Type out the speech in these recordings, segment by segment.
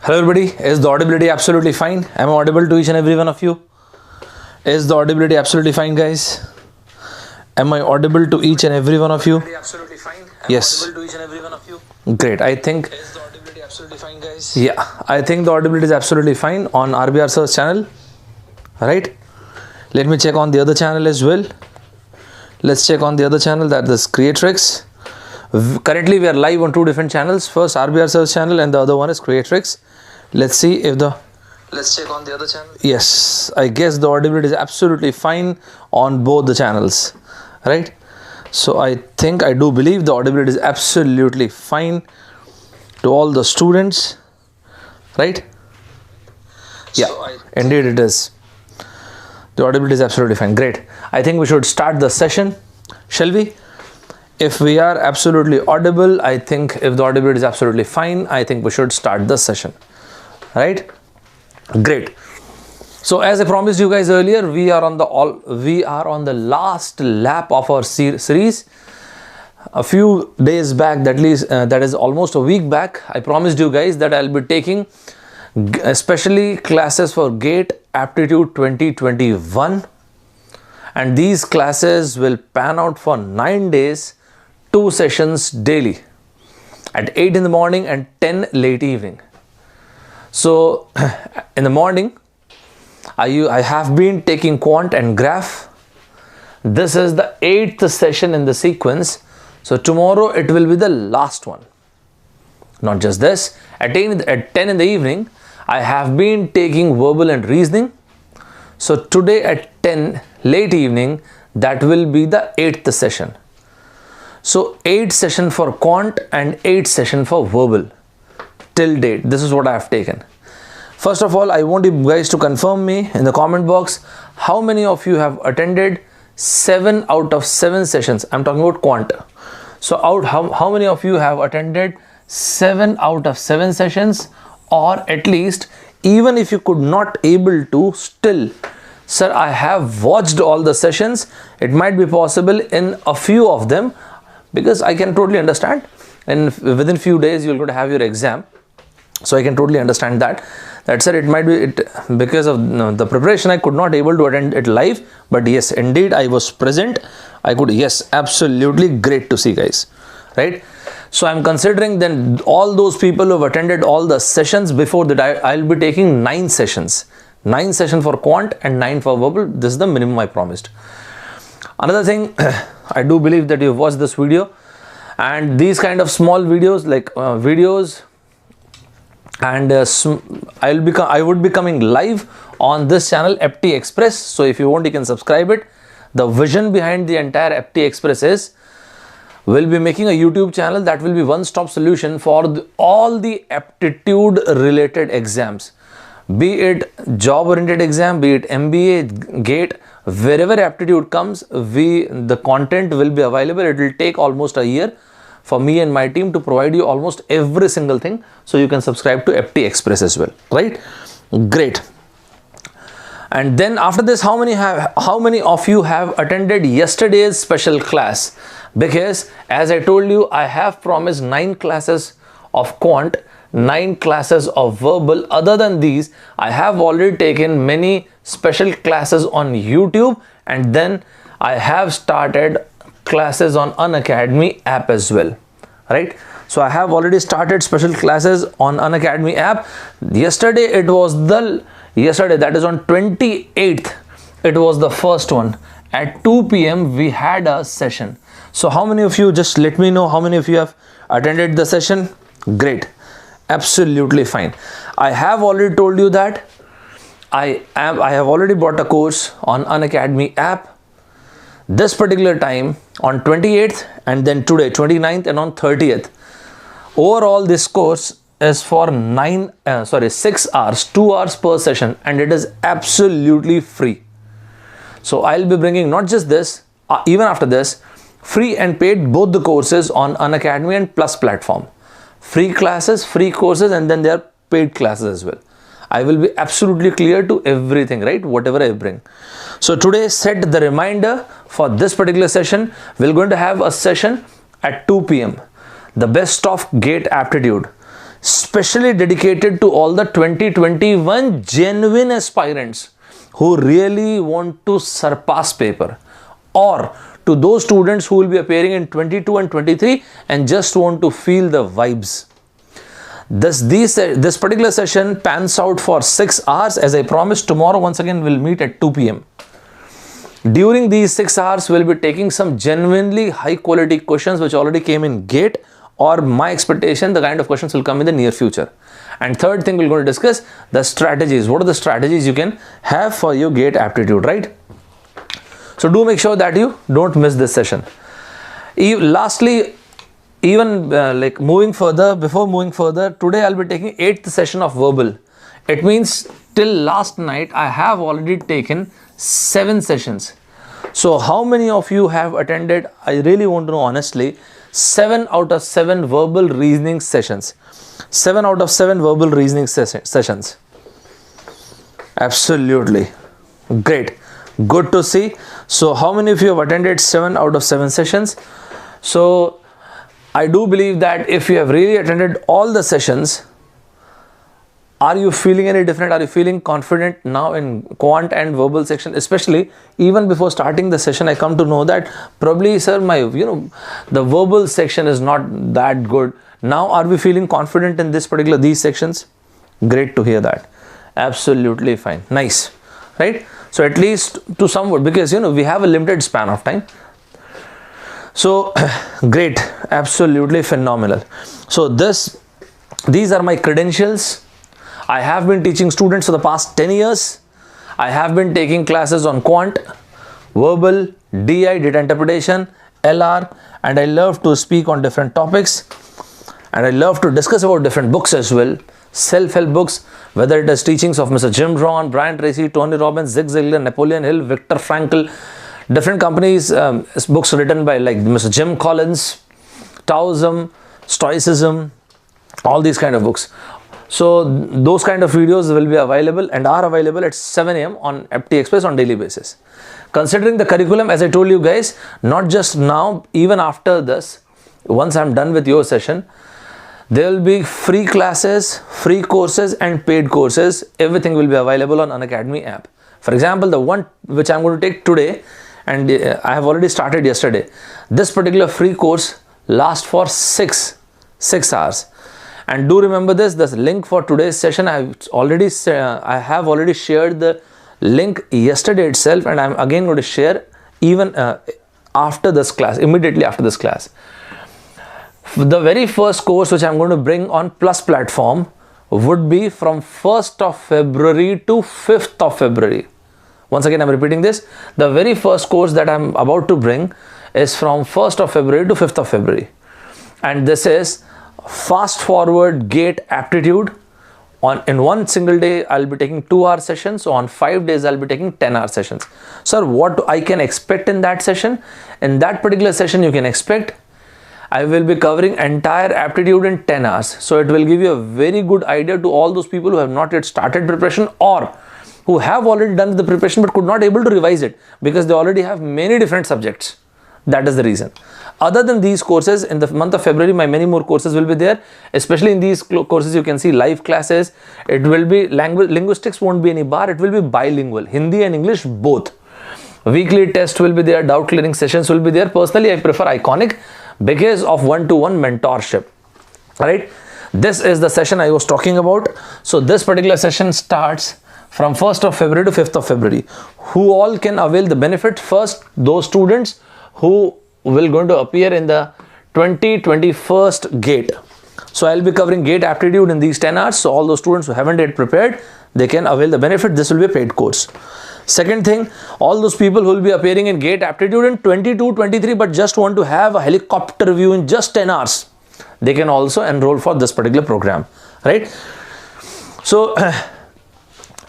Hello everybody, is the audibility absolutely fine? Am I audible to each and every one of you? Is the audibility absolutely fine, guys? Am I audible to each and every one of you? Absolutely fine. Yes. Audible to each and every one of you. Great. I think, Is the audibility absolutely fine, guys? yeah, I think the audibility is absolutely fine on RBR search channel. Right? Let me check on the other channel as well. Let's check on the other channel, that is Kreatryx. Currently we are live on two different channels. First RBR search channel and the other one is Kreatryx. Let's see if the... Let's check on the other channel. Yes, I guess the audibility is absolutely fine on both the channels. Right? So I think, I do believe the audibility is absolutely fine to all the students. Right? Yeah, indeed it is. The audibility is absolutely fine. Great. I think we should start the session. Shall we? If we are absolutely audible, I think if the audibility is absolutely fine, I think we should start the session. Right? Great. So as I promised you guys earlier, we are on the last lap of our series. A few days back, that is almost a week back, I promised you guys that I'll be taking especially classes for GATE Aptitude 2021, and these classes will pan out for 9 days, 2 sessions daily at 8 in the morning and 10 late evening. So in the morning I have been taking Quant and Graph. This is the 8th session in the sequence, so tomorrow it will be the last one. Not just this, at 10 in the evening I have been taking verbal and reasoning. So today at 10 late evening, that will be the 8th session. So 8 session for Quant and 8 session for verbal till date. This is what I have taken. First of all, I want you guys to confirm me in the comment box how many of you have attended 7 out of 7 sessions. I'm talking about Quant. So how many of you have attended 7 out of 7 sessions, or at least, even if you could not able to, still, sir, I have watched all the sessions. It might be possible in a few of them, because I can totally understand, and within few days you're going to have your exam, so I can totally understand that sir, it might be because of the preparation I could not able to attend it live, but yes, indeed I was present. I could, yes, absolutely great to see, guys. Right? So I'm considering then all those people who have attended all the sessions before that, I'll be taking 9 sessions. 9 sessions for Quant and 9 for verbal. This is the minimum I promised. Another thing, I do believe that you've watched this video, and these kind of small videos like videos, and I would be coming live on this channel FT Express. So if you want, you can subscribe it. The vision behind the entire FT Express is, we'll be making a YouTube channel that will be one-stop solution for all the aptitude related exams, be it job oriented exam, be it MBA, GATE, wherever aptitude comes, the content will be available. It will take almost a year for me and my team to provide you almost every single thing, so you can subscribe to FT Express as well. Right? Great. And then after this, how many of you have attended yesterday's special class? Because as I told you, I have promised 9 classes of Quant, 9 classes of verbal. Other than these, I have already taken many special classes on YouTube, and then I have started classes on Unacademy app as well. Right? So I have already started special classes on Unacademy app. Yesterday, that is on 28th, it was the first one. At 2 p.m. we had a session. So how many of you, just let me know how many of you have attended the session? Great. Absolutely fine. I have already told you that I have already bought a course on Unacademy app. This particular time on 28th, and then today 29th and on 30th. Overall this course is for 6 hours, 2 hours per session, and it is absolutely free. So I'll be bringing not just this, even after this, free and paid, both the courses on Unacademy and Plus platform. Free classes, free courses, and then there are paid classes as well. I will be absolutely clear to everything, right? Whatever I bring. So today, set the reminder for this particular session. We're going to have a session at 2 p.m. The best of GATE aptitude. specially dedicated to all the 2021 genuine aspirants who really want to surpass paper, or to those students who will be appearing in 22 and 23 and just want to feel the vibes. This particular session pans out for 6 hours. As I promised, tomorrow once again we'll meet at 2 p.m. During these 6 hours, we'll be taking some genuinely high quality questions which already came in GATE, or my expectation the kind of questions will come in the near future. And third thing, we're going to discuss the strategies. What are the strategies you can have for your GATE aptitude, right? So do make sure that you don't miss this session. Lastly, like moving further, before moving further, today I'll be taking 8th session of verbal. It means till last night I have already taken 7 sessions. So how many of you have attended? I really want to know honestly. 7 out of 7 verbal reasoning sessions. 7 out of 7 verbal reasoning sessions. Absolutely great, good to see. So how many of you have attended 7 out of 7 sessions? So I do believe that if you have really attended all the sessions, are you feeling any different? Are you feeling confident now in quant and verbal section? Especially even before starting the session, I come to know that probably, sir, the verbal section is not that good. Now are we feeling confident in these sections? Great to hear that. Absolutely fine. Nice, right? So at least to somewhat, because we have a limited span of time. So great, absolutely phenomenal. So these are my credentials. I have been teaching students for the past 10 years. I have been taking classes on quant, verbal, DI, data interpretation, LR, and I love to speak on different topics, and I love to discuss about different books as well. Self-help books, whether it is teachings of Mr. Jim Rohn, Brian Tracy, Tony Robbins, Zig Ziglar, Napoleon Hill, Viktor Frankl, different companies, books written by like Mr. Jim Collins, Taoism, Stoicism, all these kind of books. So those kind of videos will be available and are available at 7 a.m. on FT Express on daily basis. Considering the curriculum, as I told you guys, not just now, even after this, once I'm done with your session, there will be free classes, free courses and paid courses. Everything will be available on Unacademy app. For example, the one which I'm going to take today, and I have already started yesterday, this particular free course lasts for 6 hours. And do remember this link for today's session, I have already shared the link yesterday itself, and I'm again going to share even after this class, immediately after this class. The very first course which I'm going to bring on Plus platform would be from 1st of February to 5th of February. Once again, I'm repeating this. The very first course that I'm about to bring is from 1st of February to 5th of February. And this is fast forward GATE aptitude. In one single day, I'll be taking 2-hour sessions. So on 5 days, I'll be taking 10-hour sessions. Sir, what I can expect in that session? In that particular session, you can expect I will be covering entire aptitude in 10 hours. So it will give you a very good idea to all those people who have not yet started preparation, or who have already done the preparation but could not able to revise it because they already have many different subjects. That is the reason. Other than these courses, in the month of February, my many more courses will be there. Especially in these courses, you can see live classes. It will be linguistics won't be any bar. It will be bilingual, Hindi and English both. Weekly test will be there. Doubt clearing sessions will be there. Personally, I prefer Iconic because of one-to-one mentorship. Right? This is the session I was talking about. So this particular session starts from 1st of February to 5th of February. Who all can avail the benefit? First, those students who will going to appear in the 2021 GATE. So I'll be covering GATE aptitude in these 10 hours. So all those students who haven't yet prepared, they can avail the benefit. This will be a paid course. Second thing, all those people who will be appearing in GATE aptitude in 22-23 but just want to have a helicopter view in just 10 hours, they can also enroll for this particular program, right? So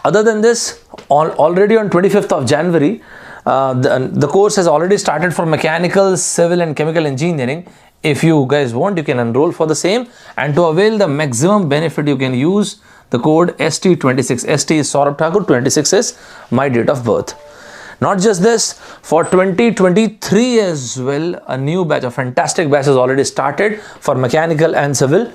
other than this, already on 25th of January, the course has already started for mechanical, civil and chemical engineering. If you guys want, you can enroll for the same, and to avail the maximum benefit, you can use the code ST26. ST is Saurabh Thakur, 26 is my date of birth. Not just this, for 2023 as well, a new batch, a fantastic batch has already started for mechanical and civil.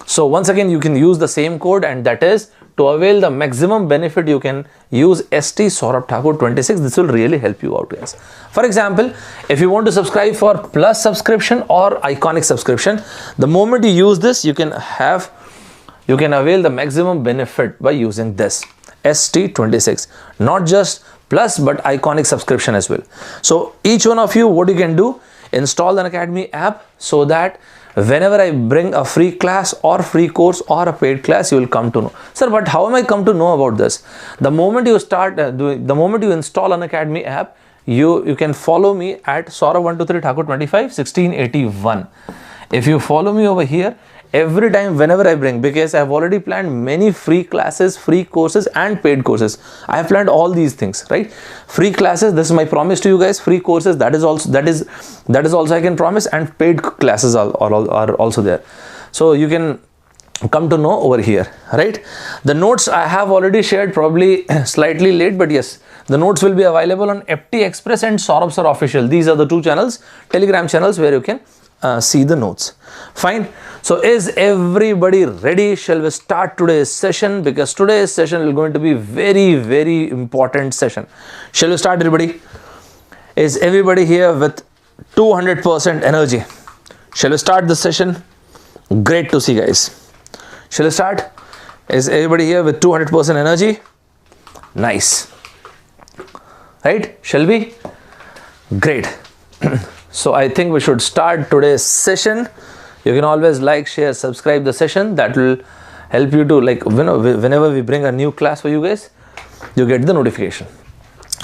So once again, you can use the same code, and that is to avail the maximum benefit. You can use ST Saurabh Thakur 26. This will really help you out, guys. For example, if you want to subscribe for plus subscription or iconic subscription, the moment you use this, you can avail the maximum benefit by using this ST26. Not just plus but iconic subscription as well. So each one of you, what you can do, install the Unacademy app, so that whenever I bring a free class or free course or a paid class, you will come to know. Sir, but how am I come to know about this? The moment you start the moment you install Unacademy app, you can follow me at Saurabh123 Thakur 25 1681. If you follow me over here, every time whenever I bring, because I have already planned many free classes, free courses and paid courses. I have planned all these things, right? Free classes, this is my promise to you guys. Free courses, that is also I can promise, and paid classes are also there. So you can come to know over here, right? The notes I have already shared, probably slightly late, but yes, the notes will be available on FT Express and Saurabh Sir Official. These are the two channels, Telegram channels, where you can see the notes. Fine. So is everybody ready? Shall we start today's session? Because today's session is going to be very, very important session. Shall we start, everybody? Is everybody here with 200% energy? Shall we start the session? Great to see, guys. Shall we start? Is everybody here with 200% energy? Nice. Right? Shall we? Great. So I think we should start today's session. You can always like, share, subscribe the session. That will help you to, like, whenever we bring a new class for you guys, you get the notification.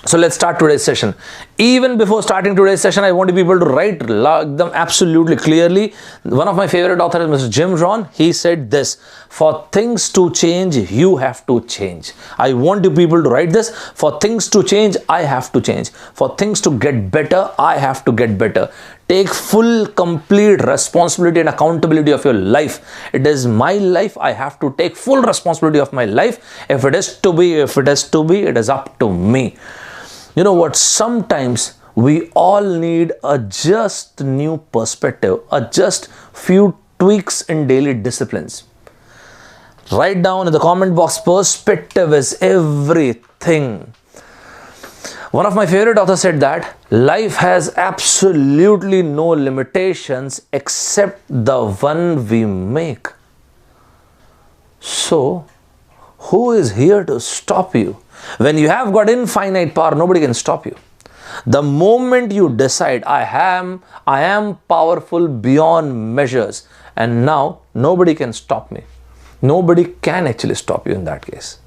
So let's start today's session. Even before starting today's session, I want people to write them absolutely clearly. One of my favorite authors is Mr. Jim Rohn. He said this: for things to change, you have to change. I want you people to write this. For things to change, I have to change. For things to get better, I have to get better. Take full, complete responsibility and accountability of your life. It is my life. I have to take full responsibility of my life. If it is to be, it is up to me. You know what? Sometimes we all need a just new perspective, a just few tweaks in daily disciplines. Write down in the comment box, perspective is everything. One of my favorite authors said that life has absolutely no limitations except the one we make. So, who is here to stop you? When you have got infinite power, nobody can stop you. The moment you decide, I am powerful beyond measures, and now nobody can stop me. Nobody can actually stop you in that case.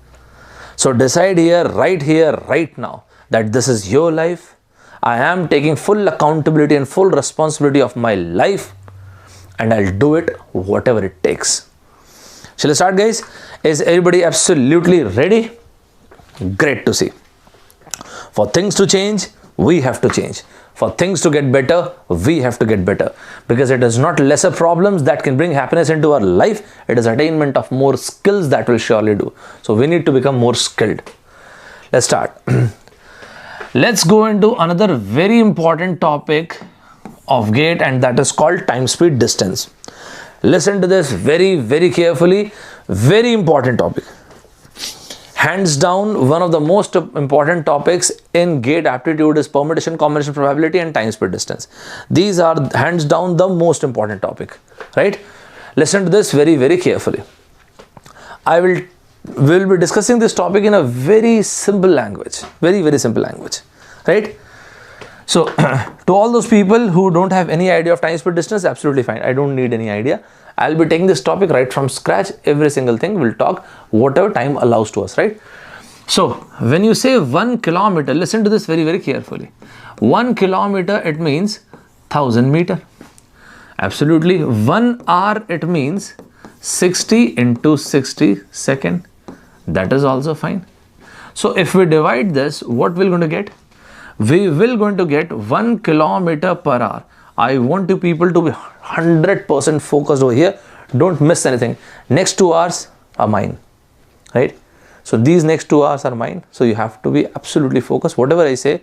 So decide here, right now, that this is your life. I am taking full accountability and full responsibility of my life, and I'll do it whatever it takes. Shall we start, guys? Is everybody absolutely ready? Great to see. For things to change, we have to change. For things to get better, we have to get better. Because it is not lesser problems that can bring happiness into our life. It is attainment of more skills that will surely do. So we need to become more skilled. Let's start. Let's go into another very important topic of GATE, and that is called time, speed, distance. Listen to this very, very carefully. Very important topic. Hands down, one of the most important topics in GATE aptitude is permutation, combination, probability, and time, speed, distance. These are hands down the most important topic, right? Listen to this very, very carefully. We'll be discussing this topic in a very simple language, very, very simple language, right? So to all those people who don't have any idea of time, speed, distance, absolutely fine. I don't need any idea. I'll be taking this topic right from scratch. Every single thing we'll talk whatever time allows to us, right? So when you say 1 kilometer, listen to this very, very carefully. 1 kilometer, it means 1000 meter. Absolutely. 1 hour, it means 60 into 60 second. That is also fine. So if we divide this, what we're going to get? We will going to get 1 kilometer per hour. I want you people to be 100% focused over here. Don't miss anything. Next 2 hours are mine, right? So these next 2 hours are mine. So you have to be absolutely focused. Whatever I say,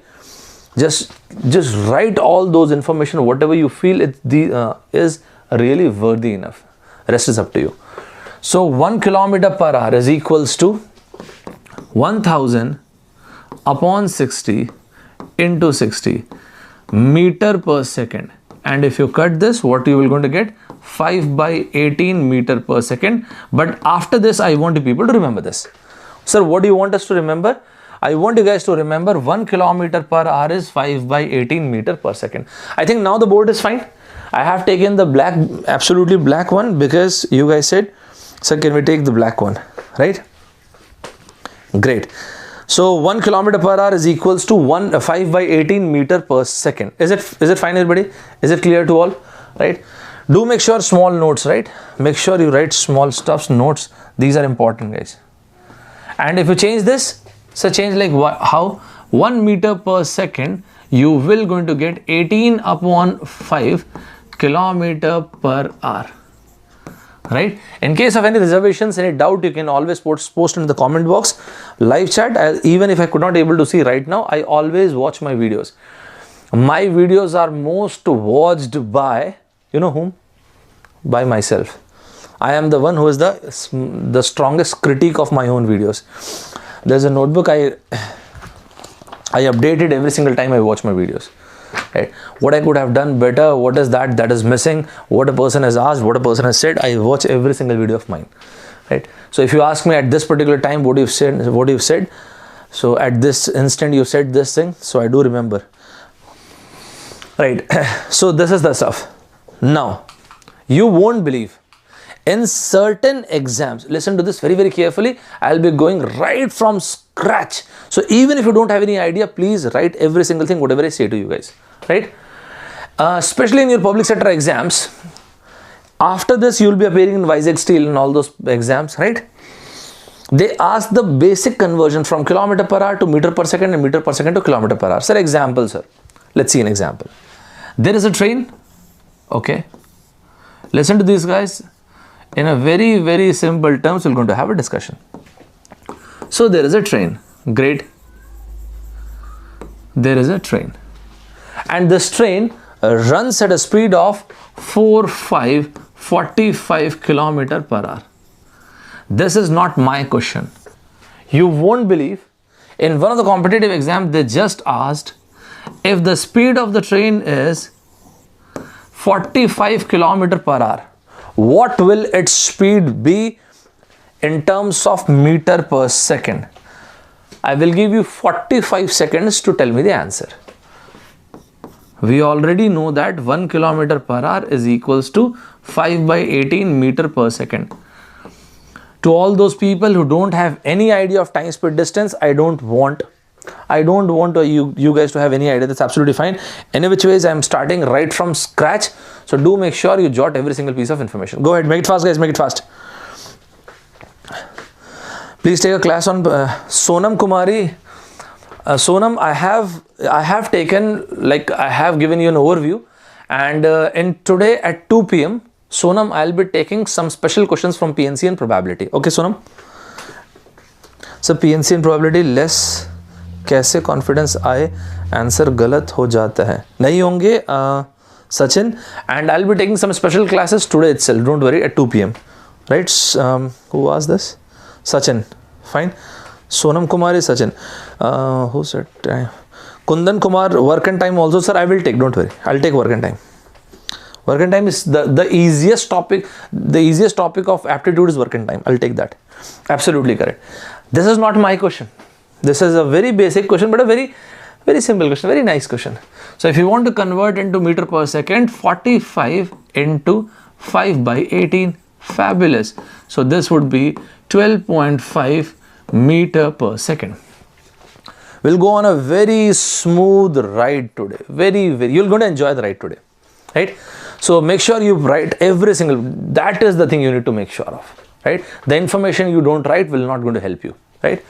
just write all those information, whatever you feel is really worthy enough. Rest is up to you. So 1 kilometer per hour is equals to 1000 upon 60 into 60 meter per second. And if you cut this, what you will going to get? 5 by 18 meter per second. But after this, I want you people to remember this. Sir, what do you want us to remember? I want you guys to remember 1 kilometer per hour is 5 by 18 meter per second. I think now the board is fine. I have taken the black, absolutely black one, because you guys said, sir, can we take the black one, right? Great. So 1 kilometer per hour is equals to 5 by 18 meter per second. Is it fine, everybody? Is it clear to all? Right? Do make sure small notes, right? Make sure you write small stuffs, notes. These are important, guys. And if you change this, so change like how 1 meter per second, you will going to get 18 upon 5 kilometer per hour. Right? In case of any reservations, any doubt, you can always post in the comment box. Live chat, even if I could not able to see right now, I always watch my videos. My videos are most watched by, you know whom? By myself. I am the one who is the strongest critique of my own videos. There's a notebook I update it every single time I watch my videos. Right? What I could have done better, what is that is missing, what a person has asked, what a person has said, I watch every single video of mine. Right? So if you ask me at this particular time what you've said, so at this instant you said this thing, so I do remember. Right? So this is the stuff. Now, you won't believe, in certain exams, listen to this very, very carefully, I'll be going right from scratch. So even if you don't have any idea, please write every single thing, whatever I say to you guys, right? Especially in your public sector exams, after this, you'll be appearing in Vizag Steel and all those exams, right? They ask the basic conversion from kilometer per hour to meter per second and meter per second to kilometer per hour. Sir, example, sir. Let's see an example. There is a train, okay? Listen to these guys. In a very, very simple terms, we're going to have a discussion. So there is a train. Great. There is a train. And this train runs at a speed of 45 kilometer per hour. This is not my question. You won't believe, in one of the competitive exams, they just asked if the speed of the train is 45 kilometer per hour. What will its speed be in terms of meter per second? I will give you 45 seconds to tell me the answer. We already know that 1 kilometer per hour is equals to 5 by 18 meter per second. To all those people who don't have any idea of time, speed, distance, I don't want you guys to have any idea. That's absolutely fine. Any which ways, I'm starting right from scratch. So do make sure you jot every single piece of information. Go ahead, make it fast, guys, make it fast. Please take a class on Sonam Kumari. Sonam, I have taken, like I have given you an overview, and in today at 2 p.m. Sonam, I'll be taking some special questions from PNC and probability. Okay, Sonam. So PNC and probability less. कैसे confidence आए answer गलत हो जाता है नहीं होंगे Sachin and I will be taking some special classes today itself don't worry at 2 p.m. Right who was this Sachin fine Sonam Kumari Sachin who said Kundan Kumar work and time also sir I will take don't worry I'll take work and time. Work and time is the easiest topic of aptitude is work and time. I'll take that. Absolutely correct. This is not my question. This is a very basic question, but a very, very simple question, very nice question. So if you want to convert into meter per second, 45 into 5 by 18, fabulous. So this would be 12.5 meter per second. We'll go on a very smooth ride today. You're going to enjoy the ride today, right? So make sure you write every single, that is the thing you need to make sure of, right? The information you don't write will not going to help you, right?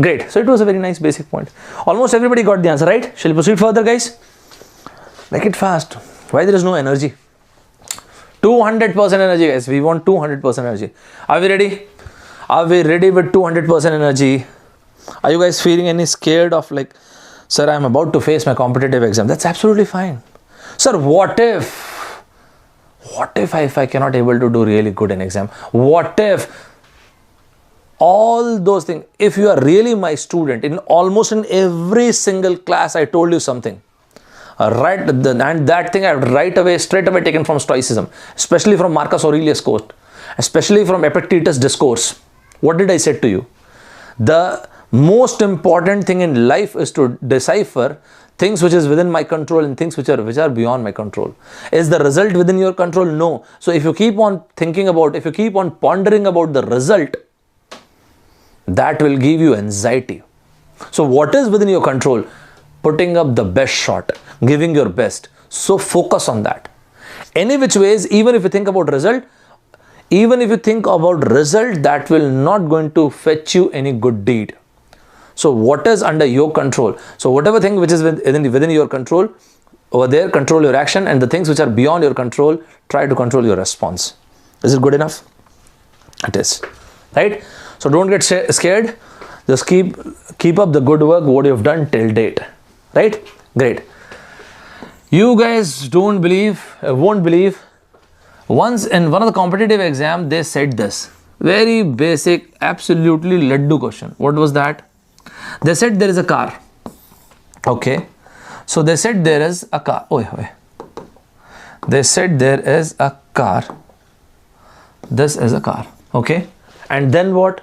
Great. So it was a very nice basic point. Almost everybody got the answer, right? Shall we proceed further, guys? Make it fast. Why there is no energy? 200% energy, guys. We want 200% energy. Are we ready? Are we ready with 200% energy? Are you guys feeling any scared of like, sir, I'm about to face my competitive exam? That's absolutely fine. Sir, what if what if I cannot able to do really good in exam? What if all those things? If you are really my student, in almost in every single class I told you something, and that thing I have straight away taken from Stoicism, especially from Marcus Aurelius' quote, especially from Epictetus' discourse. What did I say to you? The most important thing in life is to decipher things which is within my control and things which are beyond my control. Is the result within your control? No. So if you keep on thinking about, if you keep on pondering about the result, that will give you anxiety. So what is within your control? Putting up the best shot, giving your best. So focus on that. Any which ways, even if you think about result, that will not going to fetch you any good deed. So what is under your control? So whatever thing which is within your control, over there, control your action, and the things which are beyond your control, try to control your response. Is it good enough? It is, right? So don't get scared. Just keep up the good work what you have done till date, right? Great. You guys won't believe. Once in one of the competitive exam, they said this very basic, absolutely laddu question. What was that? They said there is a car. Okay. So they said there is a car. They said there is a car. This is a car. Okay. And then what?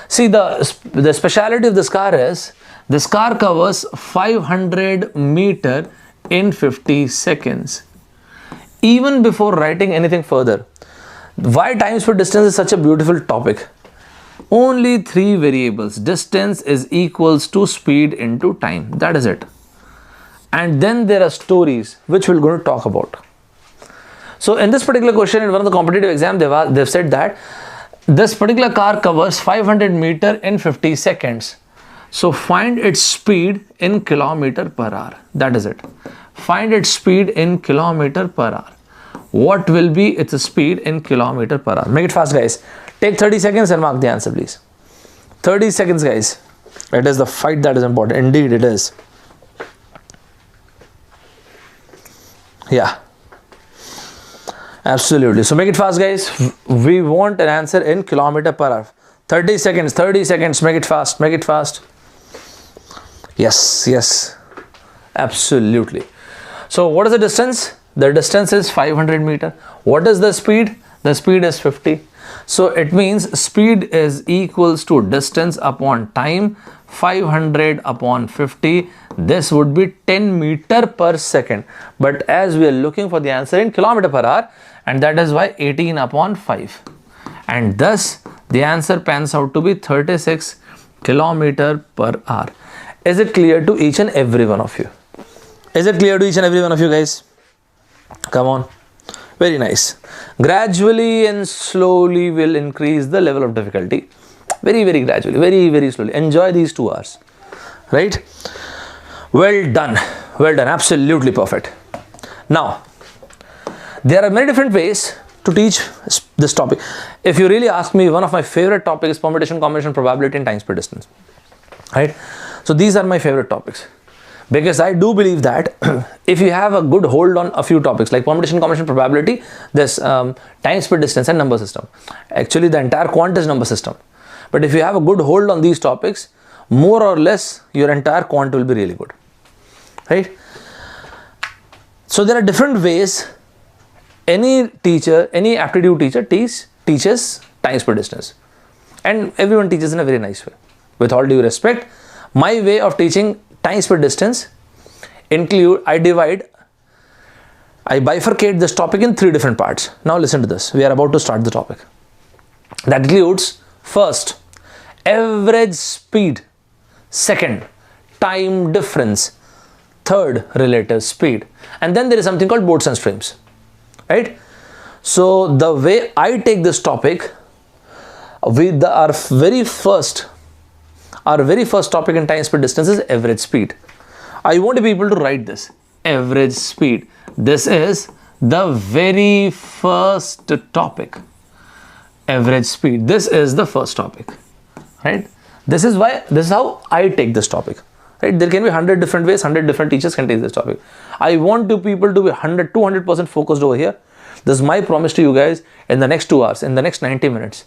See, the speciality of this car is, this car covers 500 meter in 50 seconds. Even before writing anything further, why time, speed, distance is such a beautiful topic? Only 3 variables. Distance is equals to speed into time. That is it. And then there are stories which we're going to talk about. So in this particular question, in one of the competitive exam, they've said that this particular car covers 500 meter in 50 seconds. So find its speed in kilometer per hour. That is it. Find its speed in kilometer per hour. What will be its speed in kilometer per hour? Make it fast, guys. Take 30 seconds and mark the answer, please. 30 seconds, guys. It is the fight that is important. Indeed, it is. Yeah. Absolutely. So make it fast, guys. We want an answer in kilometer per hour. 30 seconds. 30 seconds. Make it fast. Make it fast. Yes. Yes. Absolutely. So what is the distance? The distance is 500 meter. What is the speed? The speed is 50. So it means speed is equals to distance upon time, 500 upon 50. This would be 10 meter per second. But as we are looking for the answer in kilometer per hour, and that is why 18 upon 5. And thus the answer pans out to be 36 kilometer per hour. Is it clear to each and every one of you? Is it clear to each and every one of you, guys? Come on. Very nice. Gradually and slowly will increase the level of difficulty. Very, very gradually. Very, very slowly. Enjoy these 2 hours. Right? Well done. Well done. Absolutely perfect. Now, there are many different ways to teach this topic. If you really ask me, one of my favorite topics is permutation, combination, probability, and time, speed, distance. Right? So these are my favorite topics. Because I do believe that if you have a good hold on a few topics like permutation, combination, probability, there's time, speed, distance, and number system. Actually, the entire quant is number system. But if you have a good hold on these topics, more or less, your entire quant will be really good. Right? So there are different ways any teacher, any aptitude teacher teaches time, speed, distance. And everyone teaches in a very nice way. With all due respect, my way of teaching time, speed, distance I bifurcate this topic in 3 different parts. Now listen to this. We are about to start the topic. That includes first, average speed. Second, time difference. Third, relative speed. And then there is something called boats and streams. Right? So the way I take this topic, our very first topic in time, speed, distance is average speed. I want people to write this. Average speed. This is the very first topic. Average speed. This is the first topic. Right? This is how I take this topic. Right? There can be 100 different ways, 100 different teachers can take this topic. I want people to be 200% focused over here. This is my promise to you guys. In the next 2 hours, in the next 90 minutes,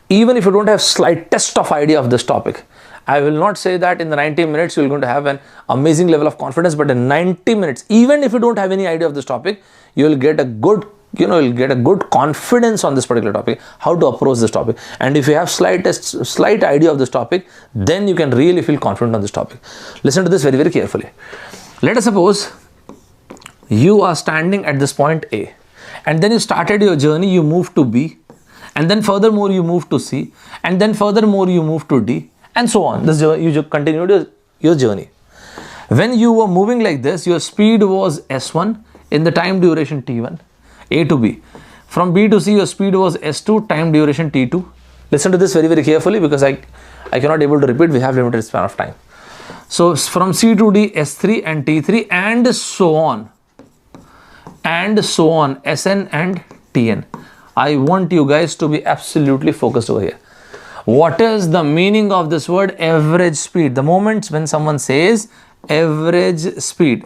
even if you don't have slightest of idea of this topic, I will not say that in the 90 minutes you're going to have an amazing level of confidence, but in 90 minutes, even if you don't have any idea of this topic, you will get a good, you'll get a good confidence on this particular topic, how to approach this topic. And if you have slight idea of this topic, then you can really feel confident on this topic. Listen to this very, very carefully. Let us suppose you are standing at this point A, and then you started your journey, you moved to B, and then furthermore you moved to C, and then furthermore you moved to D, and so on. This journey, you continued your journey. When you were moving like this, your speed was S1 in the time duration T1, A to B. From B to C, your speed was S2, time duration T2. Listen to this very, very carefully, because I cannot able to repeat, we have limited span of time. So from C to D, S3 and T3, and so on, Sn and Tn. I want you guys to be absolutely focused over here. What is the meaning of this word average speed? The moment when someone says average speed,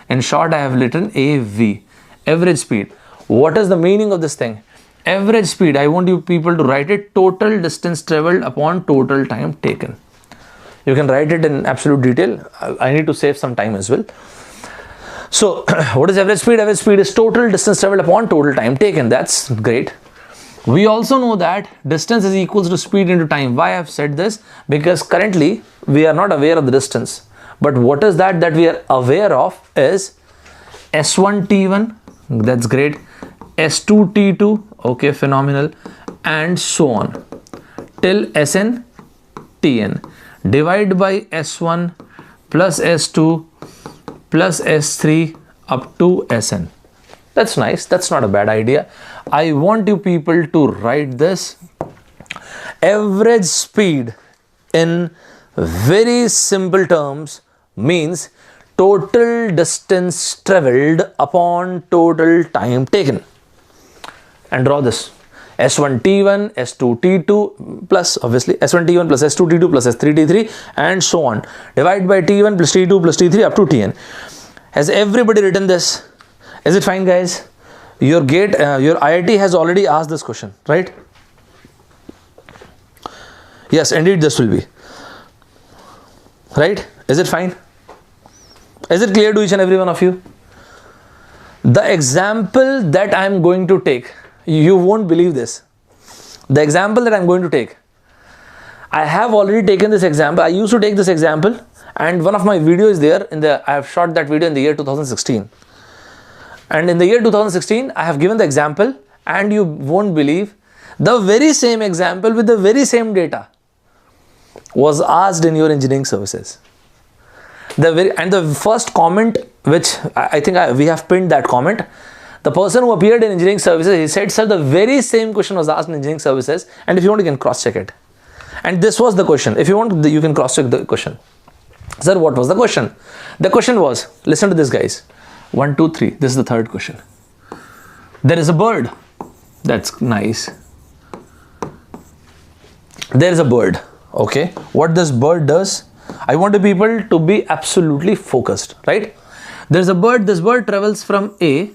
in short I have written AV, average speed. What is the meaning of this thing? Average speed, I want you people to write it, total distance traveled upon total time taken. You can write it in absolute detail. I need to save some time as well. So what is average speed? Average speed is total distance traveled upon total time taken. That's great. We also know that distance is equals to speed into time. Why I have said this? Because currently we are not aware of the distance. But what is that we are aware of is S1 T1, that's great, S2 T2, okay, phenomenal, and so on till Sn Tn. Divide by S1 plus S2 plus S3 up to Sn. That's nice. That's not a bad idea. I want you people to write this. Average speed in very simple terms means total distance traveled upon total time taken. And draw this. S1 T1, S2 T2 plus obviously S1 T1 plus S2 T2 plus S3 T3 and so on. Divide by T1 plus T2 plus T3 up to Tn. Has everybody written this? Is it fine, guys? Your GATE, your IIT has already asked this question, right? Yes, indeed this will be. Right? Is it fine? Is it clear to each and every one of you? The example that I am going to take, you won't believe this. The example that I am going to take, I have already taken this example. I used to take this example, and one of my videos there I have shot that video in the year 2016. And in the year 2016, I have given the example, and you won't believe, the very same example with the very same data was asked in your engineering services. And the first comment, which I think we have pinned that comment, the person who appeared in engineering services, he said, sir, the very same question was asked in engineering services, and if you want, you can cross check it. And this was the question. If you want, you can cross check the question. Sir, what was the question? The question was, listen to this, guys. 1, 2, 3. This is the third question. There is a bird. That's nice. There is a bird. Okay. What this bird does, I want the people to be absolutely focused, right? There's a bird. This bird travels from A,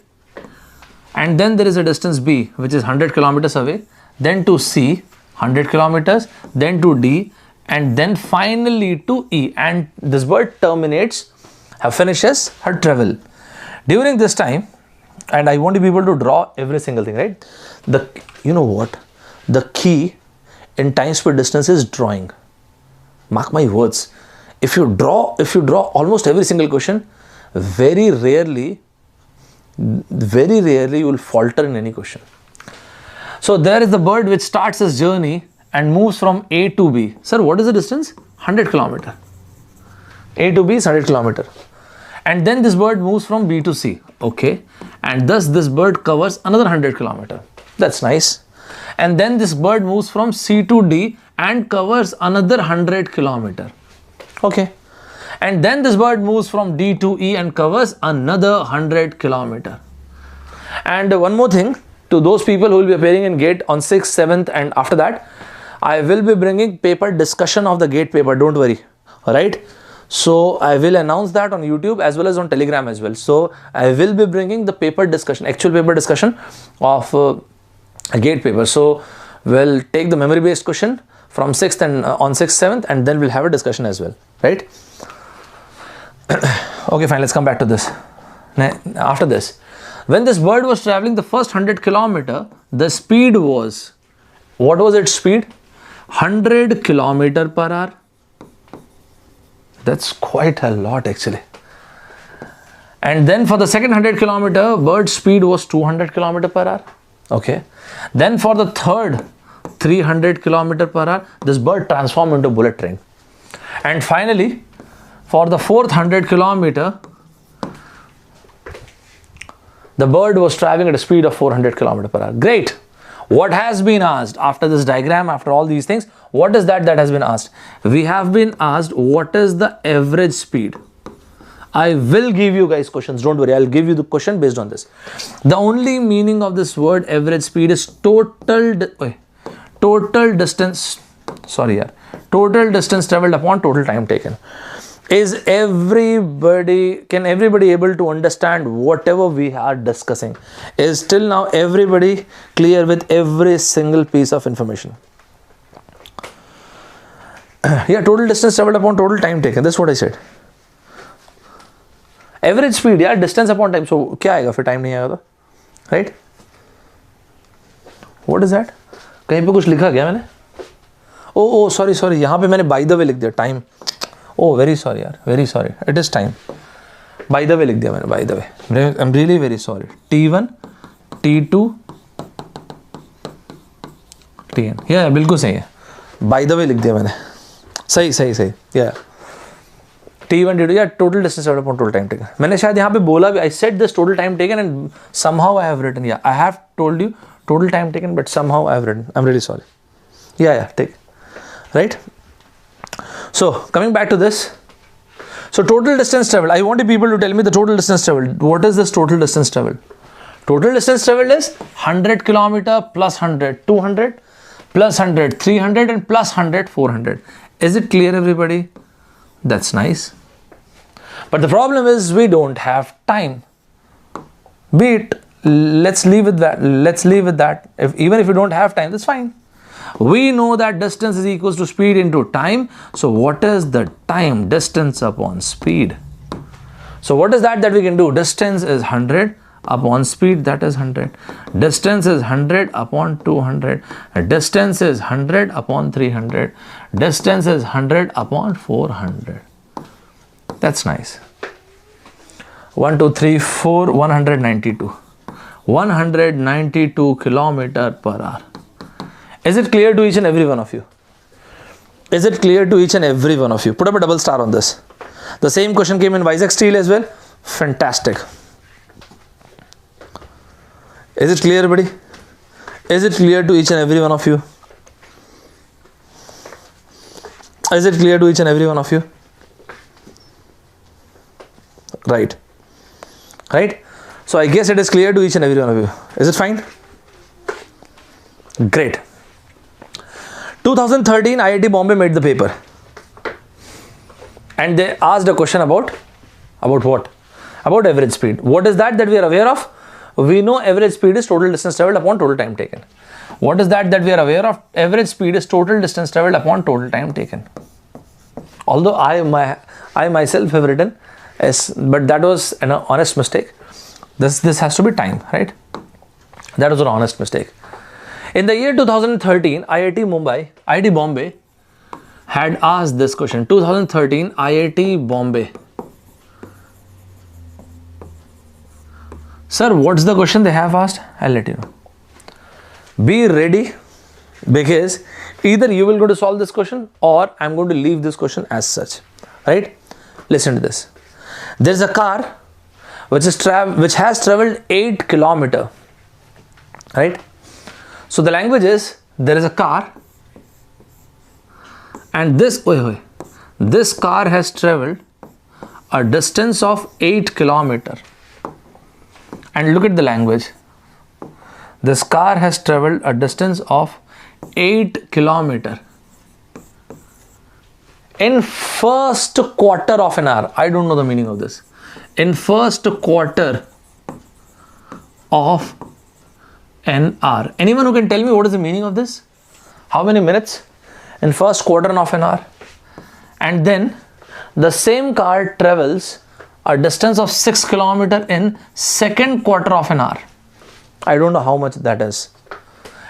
and then there is a distance B, which is 100 kilometers away, then to C, 100 kilometers, then to D, and then finally to E. And this bird terminates, finishes her travel. During this time, and I want you people to draw every single thing, right? You know what? The key in time, speed, distance is drawing. Mark my words. If you draw almost every single question, very rarely you will falter in any question. So there is the bird which starts its journey and moves from A to B. Sir, what is the distance? 100 kilometer. A to B is 100 kilometer. And then this bird moves from B to C. Okay. And thus this bird covers another 100 kilometer. That's nice. And then this bird moves from C to D and covers another 100 kilometer. Okay. And then this bird moves from D to E and covers another 100 kilometer. And one more thing, to those people who will be appearing in GATE on 6th, 7th and after that, I will be bringing paper discussion of the GATE paper. Don't worry. Alright. So I will announce that on YouTube as well as on Telegram as well. So I will be bringing the paper discussion, actual paper discussion of a GATE paper. So we'll take the memory based question from 6th and on 6th, 7th, and then we'll have a discussion as well, right? Okay, fine, let's come back to this. After this, when this bird was traveling the first 100 kilometer, the speed was, what was its speed? 100 kilometer per hour. That's quite a lot actually. And then for the second 100 kilometer, bird speed was 200 kilometer per hour. Okay. Then for the third 300 kilometer per hour, this bird transformed into a bullet train. And finally, for the fourth 100 kilometer, the bird was traveling at a speed of 400 kilometer per hour. Great. What has been asked after this diagram, after all these things, what is that has been asked? We have been asked what is the average speed. I will give you guys questions, don't worry, I'll give you the question based on this. The only meaning of this word average speed is total distance traveled upon total time taken. Can everybody able to understand whatever we are discussing? Is till now everybody clear with every single piece of information? Yeah, total distance traveled upon total time taken. That's what I said. Average speed, yeah, distance upon time. So, क्या आएगा फिर time नहीं आएगा तो, right? What is that? कहीं पे कुछ लिखा गया मैंने? Oh, sorry. यहाँ पे मैंने by the way लिख दिया time. Oh, very sorry यार, very sorry. It is time. By the way लिख दिया मैंने, by the way. I'm really very sorry. T1, T2, Tn. Yeah, बिल्कुल सही है. By the way लिख दिया मैंने. सही. Yeah. T1, T2, yeah, total distance traveled upon total time taken. मैंने शायद यहाँ पे बोला भी, I said this total time taken and somehow I have written, yeah, I have told you total time taken, but somehow I have written. I'm really sorry. Yeah, take. Right? So, coming back to this. So, total distance traveled. I want you people to tell me the total distance traveled. What is this total distance traveled? Total distance traveled is 100 kilometer plus 100, 200, plus 100, 300 and plus 100, 400. Is it clear everybody? That's nice. But the problem is we don't have time. Be it, let's leave with that. Even if you don't have time, that's fine. We know that distance is equals to speed into time. So what is the time? Distance upon speed. So what is that we can do? Distance is 100 upon speed, that is 100. Distance is 100 upon 200. Distance is 100 upon 300. Distance is 100 upon 400. That's nice. 1, 2, 3, 4, 192. 192 kilometer per hour. Is it clear to each and every one of you? Is it clear to each and every one of you? Put up a double star on this. The same question came in Vizag Steel as well. Fantastic. Is it clear, everybody? Is it clear to each and every one of you? Is it clear to each and every one of you? Right. So I guess it is clear to each and every one of you. Is it fine? Great. 2013 IIT Bombay made the paper. And they asked a question about what? About average speed. What is that we are aware of? We know average speed is total distance traveled upon total time taken. What is that we are aware of? Average speed is total distance traveled upon total time taken. Although I myself have written S, but that was an honest mistake. This has to be time, right? That was an honest mistake. In the year 2013, IIT Bombay had asked this question. 2013 IIT Bombay. Sir, what's the question they have asked? I'll let you know. Be ready, because either you will go to solve this question or I'm going to leave this question as such. Right? Listen to this. There's a car which has traveled 8 kilometers. Right? So the language is, there is a car and this car has traveled a distance of 8 kilometers. And look at the language. This car has traveled a distance of 8 kilometers. in first quarter of an hour. I don't know the meaning of this. In first quarter of an hour. Anyone who can tell me what is the meaning of this? How many minutes in first quarter of an hour? And then the same car travels a distance of 6 kilometers in second quarter of an hour. I don't know how much that is.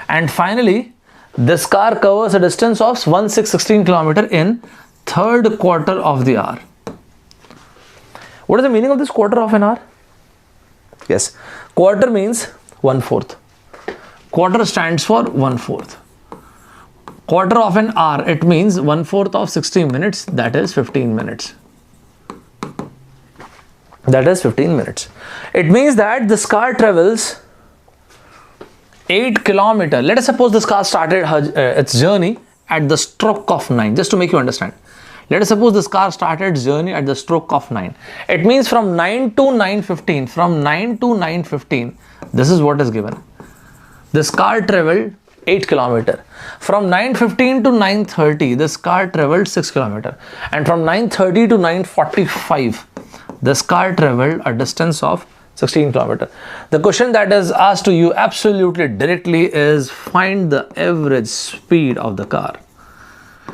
And finally, this car covers a distance of 1616 kilometers in third quarter of the hour. What is the meaning of this quarter of an hour? Yes, quarter means 1/4. Quarter stands for 1/4. Quarter of an hour, it means 1/4 of 60 minutes, that is 15 minutes. That is 15 minutes. It means that this car travels 8 kilometers. Let us suppose this car started its journey at the stroke of 9, just to make you understand. Let us suppose this car started journey at the stroke of 9. It means from 9 to 9:15. From 9 to 9:15, this is what is given. This car traveled 8 kilometers. From 9:15 to 9:30, this car traveled 6 kilometers. And from 9:30 to 9:45, this car traveled a distance of 16 kilometers. The question that is asked to you absolutely directly is find the average speed of the car.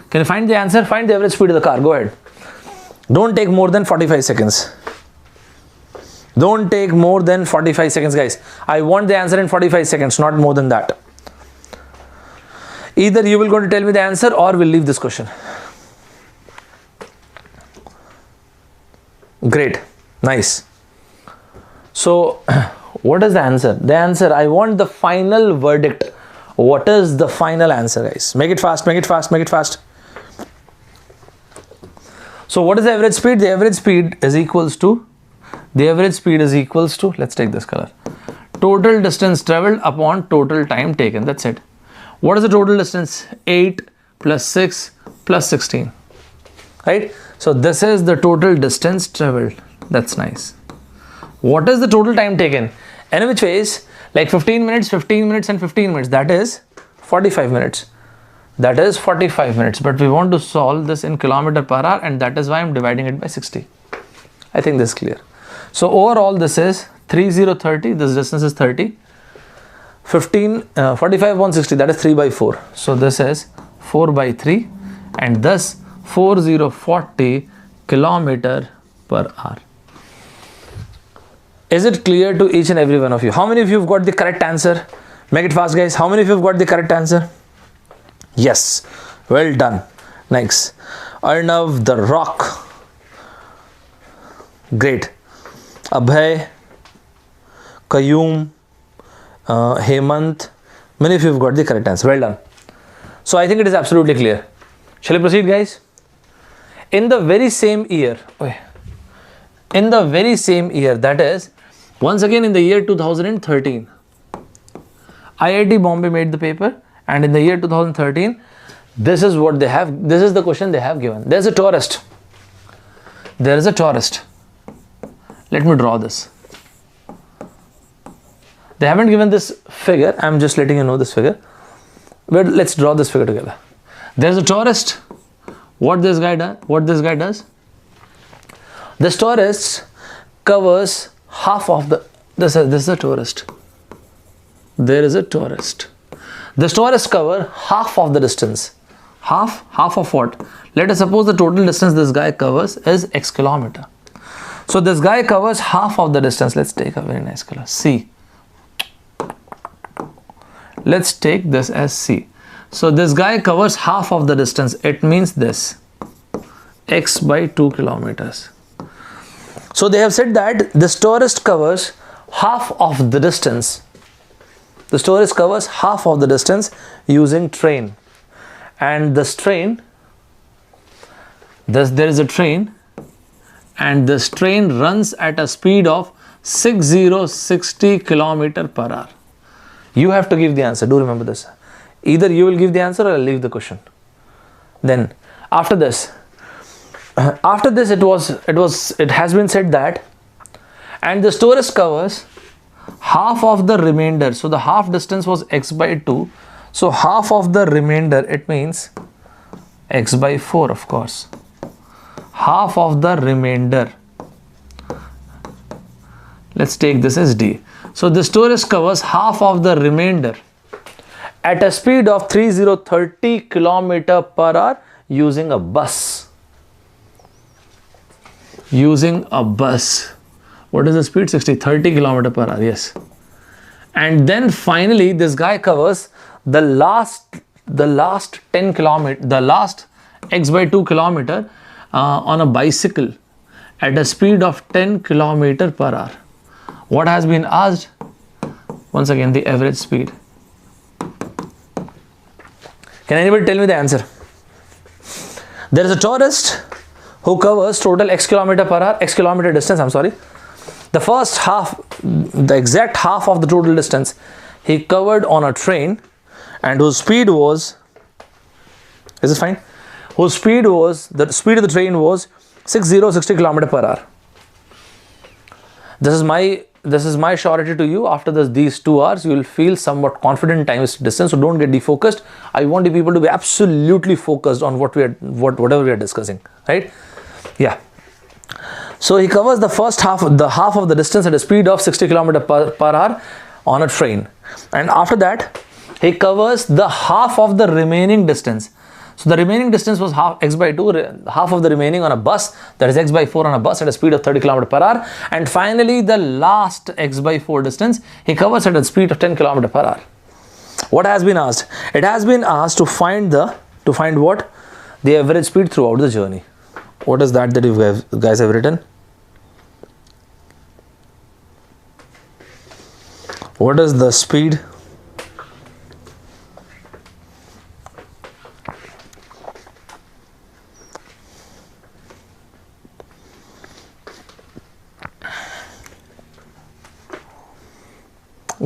Can you find the answer? Find the average speed of the car. Go ahead. Don't take more than 45 seconds. Don't take more than 45 seconds, guys. I want the answer in 45 seconds, not more than that. Either you will going to tell me the answer or we'll leave this question. Great. Nice. So, what is the answer? The answer, I want the final verdict. What is the final answer, guys? Make it fast, make it fast, make it fast. So, what is the average speed? The average speed is equals to, let's take this color. Total distance traveled upon total time taken. That's it. What is the total distance? 8 plus 6 plus 16. Right? So, this is the total distance traveled. That's nice. What is the total time taken? Any which ways, like 15 minutes, 15 minutes and 15 minutes. That is 45 minutes. That is 45 minutes. But we want to solve this in kilometer per hour, and that is why I am dividing it by 60. I think this is clear. So overall this is 3030. This distance is 30. 45 upon 60, that is 3 by 4. So this is 4 by 3, and thus 4040 kilometer per hour. Is it clear to each and every one of you? How many of you have got the correct answer? Make it fast, guys. How many of you have got the correct answer? Yes. Well done. Nice. Arnav the Rock. Great. Abhay, Kayum, Hemant. Many of you have got the correct answer. Well done. So I think it is absolutely clear. Shall we proceed, guys? In the very same year, that is, once again in the year 2013, IIT Bombay made the paper, and in the year 2013, this is what they have, this is the question they have given. There's a tourist. There is a tourist. Let me draw this. They haven't given this figure. I'm just letting you know this figure. But let's draw this figure together. There's a tourist. What this guy does? This tourist covers half of the, this is a tourist. There is a tourist. This tourist covers half of the distance. Half of what? Let us suppose the total distance this guy covers is X kilometer. So this guy covers half of the distance. Let's take a very nice color, C. Let's take this as C. So this guy covers half of the distance. It means this, X by 2 kilometers. So they have said that this tourist covers half of the distance. The tourist covers half of the distance using train. And this train, there is a train, and this train runs at a speed of 6060 kilometer per hour. You have to give the answer. Do remember this. Either you will give the answer or I'll leave the question. Then after this it has been said that, and this tourist covers half of the remainder. So the half distance was X by 2. So half of the remainder, it means X by 4, of course. half of the remainder. Let's take this as D. So this tourist covers half of the remainder at a speed of 3030 km/h using a bus. Using a bus. What is the speed? 30 km/h. Yes. And then finally this guy covers the last 10 kilometer, the last x/2 kilometer on a bicycle at a speed of 10 km/h. What has been asked? Once again, the average speed. Can anybody tell me the answer? There is a tourist who covers total x kilometer distance, I'm sorry. The first half, the exact half of the total distance he covered on a train, and whose speed was, is it fine? Whose speed was, the speed of the train was 6060 km/h. This is my surety to you. After these 2 hours, you will feel somewhat confident in time distance. So don't get defocused. I want you people to be absolutely focused on whatever we are discussing, right? Yeah. So he covers the first half of the distance at a speed of 60 km/h on a train, and after that he covers the half of the remaining distance. So the remaining distance was x/2, half of the remaining on a bus, that is x/4 on a bus at a speed of 30 km/h. And finally the last x/4 distance he covers at a speed of 10 km/h. What has been asked? It has been asked to find what? The average speed throughout the journey. What is that you guys have written? What is the speed?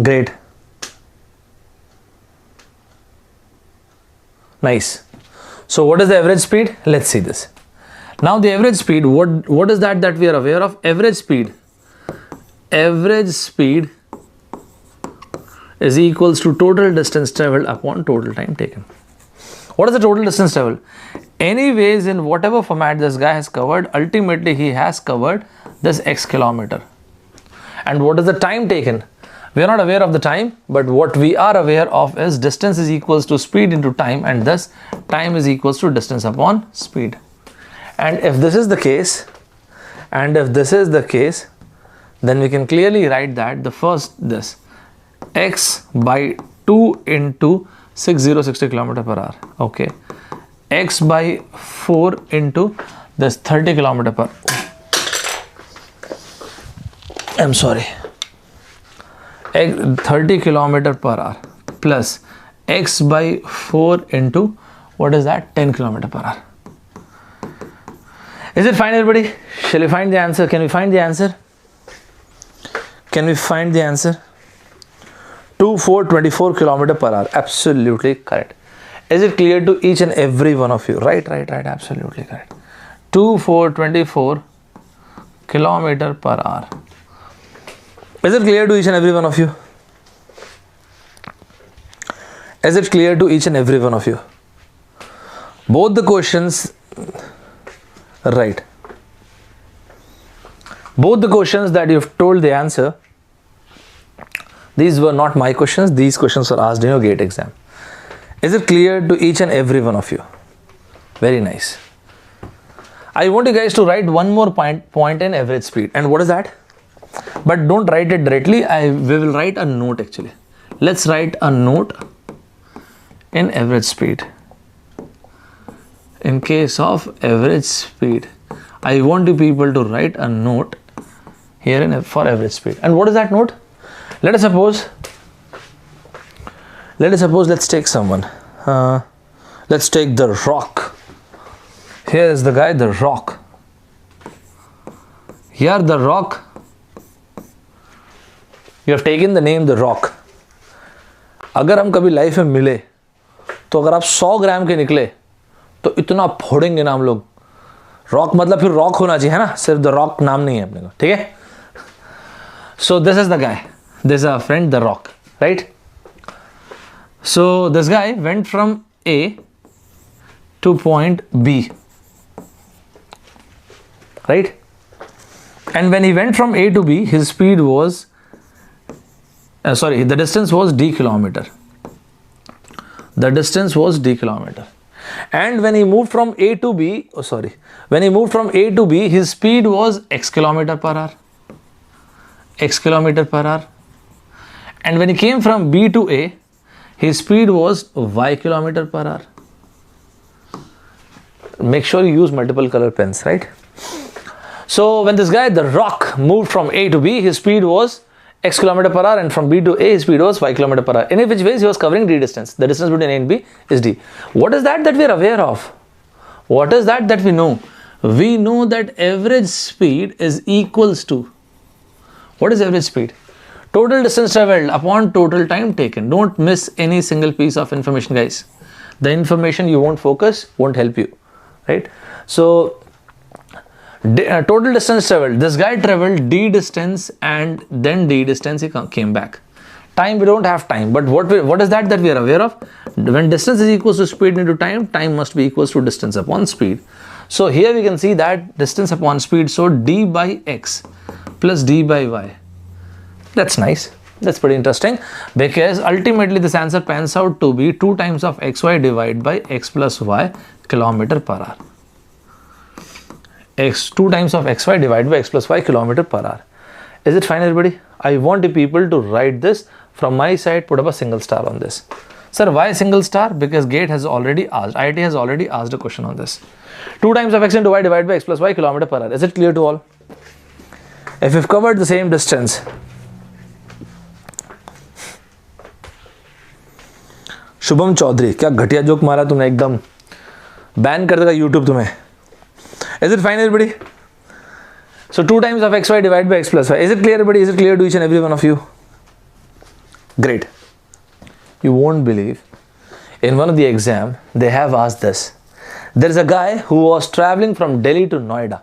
Great. Nice. So what is the average speed? Let's see this. Now the average speed, what is that we are aware of? Average speed is equals to total distance traveled upon total time taken. What is the total distance traveled? Anyways, in whatever format this guy has covered, ultimately he has covered this x kilometer. And what is the time taken? We are not aware of the time, but what we are aware of is distance is equals to speed into time, and thus time is equals to distance upon speed. And if this is the case, then we can clearly write that this x/2 into 6060 km/h. Okay, x/4 into this 30 km/h. I'm sorry, 30 km/h plus x/4 into what is that? 10 km/h. Is it fine, everybody? Shall we find the answer? Can we find the answer? Can we find the answer? 2424 km/h. Absolutely correct. Is it clear to each and every one of you? Right. Absolutely correct. 2424 km/h. Is it clear to each and every one of you? Is it clear to each and every one of you? Both the questions, right. Both the questions that you've told the answer, these were not my questions. These questions were asked in your GATE exam. Is it clear to each and every one of you? Very nice. I want you guys to write one more point in average speed. And what is that? But don't write it directly. We will write a note actually. Let's write a note in average speed. In case of average speed, I want you people to write a note here for average speed. And what is that note? Let us suppose, let's take someone. Let's take the rock. Here is the guy, the rock. Here the rock. You have taken the name the rock. अगर हम कभी life में मिले तो अगर आप 100 ग्राम के निकले तो इतना फोड़ेंगे ना हम लोग. रॉक मतलब फिर रॉक होना चाहिए है ना, सिर्फ द रॉक नाम नहीं है अपने को, ठीक है. So this is the guy. This is our friend the rock, right? So this guy went from A to point B. right? And when he went from A to B, his speed was, the distance was d kilometer. The distance was d kilometer. And when he moved from A to B, when he moved from A to B, his speed was x kilometer per hour. X kilometer per hour. And when he came from B to A, his speed was y kilometer per hour. Make sure you use multiple color pens, right? So when this guy, the rock, moved from A to B, his speed was x kilometer per hour, and from B to A, his speed was y kilometer per hour. In which ways he was covering d distance. The distance between A and B is d. What is that we are aware of? What is that we know? We know that average speed is equals to, what is average speed? Total distance traveled upon total time taken. Don't miss any single piece of information, guys. The information you won't focus won't help you, right? So total distance traveled, this guy traveled d distance and then d distance he came back. Time, we don't have time, but what is that we are aware of? When distance is equals to speed into time, time must be equals to distance upon speed. So here we can see that distance upon speed, so d by x plus d by y. That's nice. That's pretty interesting, because ultimately this answer pans out to be 2 times of xy divided by x plus y kilometer per hour. 2 times of xy divided by x plus y kilometer per hour. Is it fine, everybody? I want the people to write this. From my side, put up a single star on this. Sir, why single star? Because GATE has already asked, IIT has already asked a question on this. 2 times of x into y divided by x plus y kilometer per hour. Is it clear to all? If you've covered the same distance, Shubham Chaudhary, क्या घटिया joke मारा तुमने, एकदम ban कर देगा YouTube तुम्हें. Is it fine, everybody? So 2 times of xy divided by x plus y. Is it clear, everybody? Is it clear to each and every one of you? Great. You won't believe, in one of the exam they have asked this. There is a guy who was traveling from Delhi to Noida.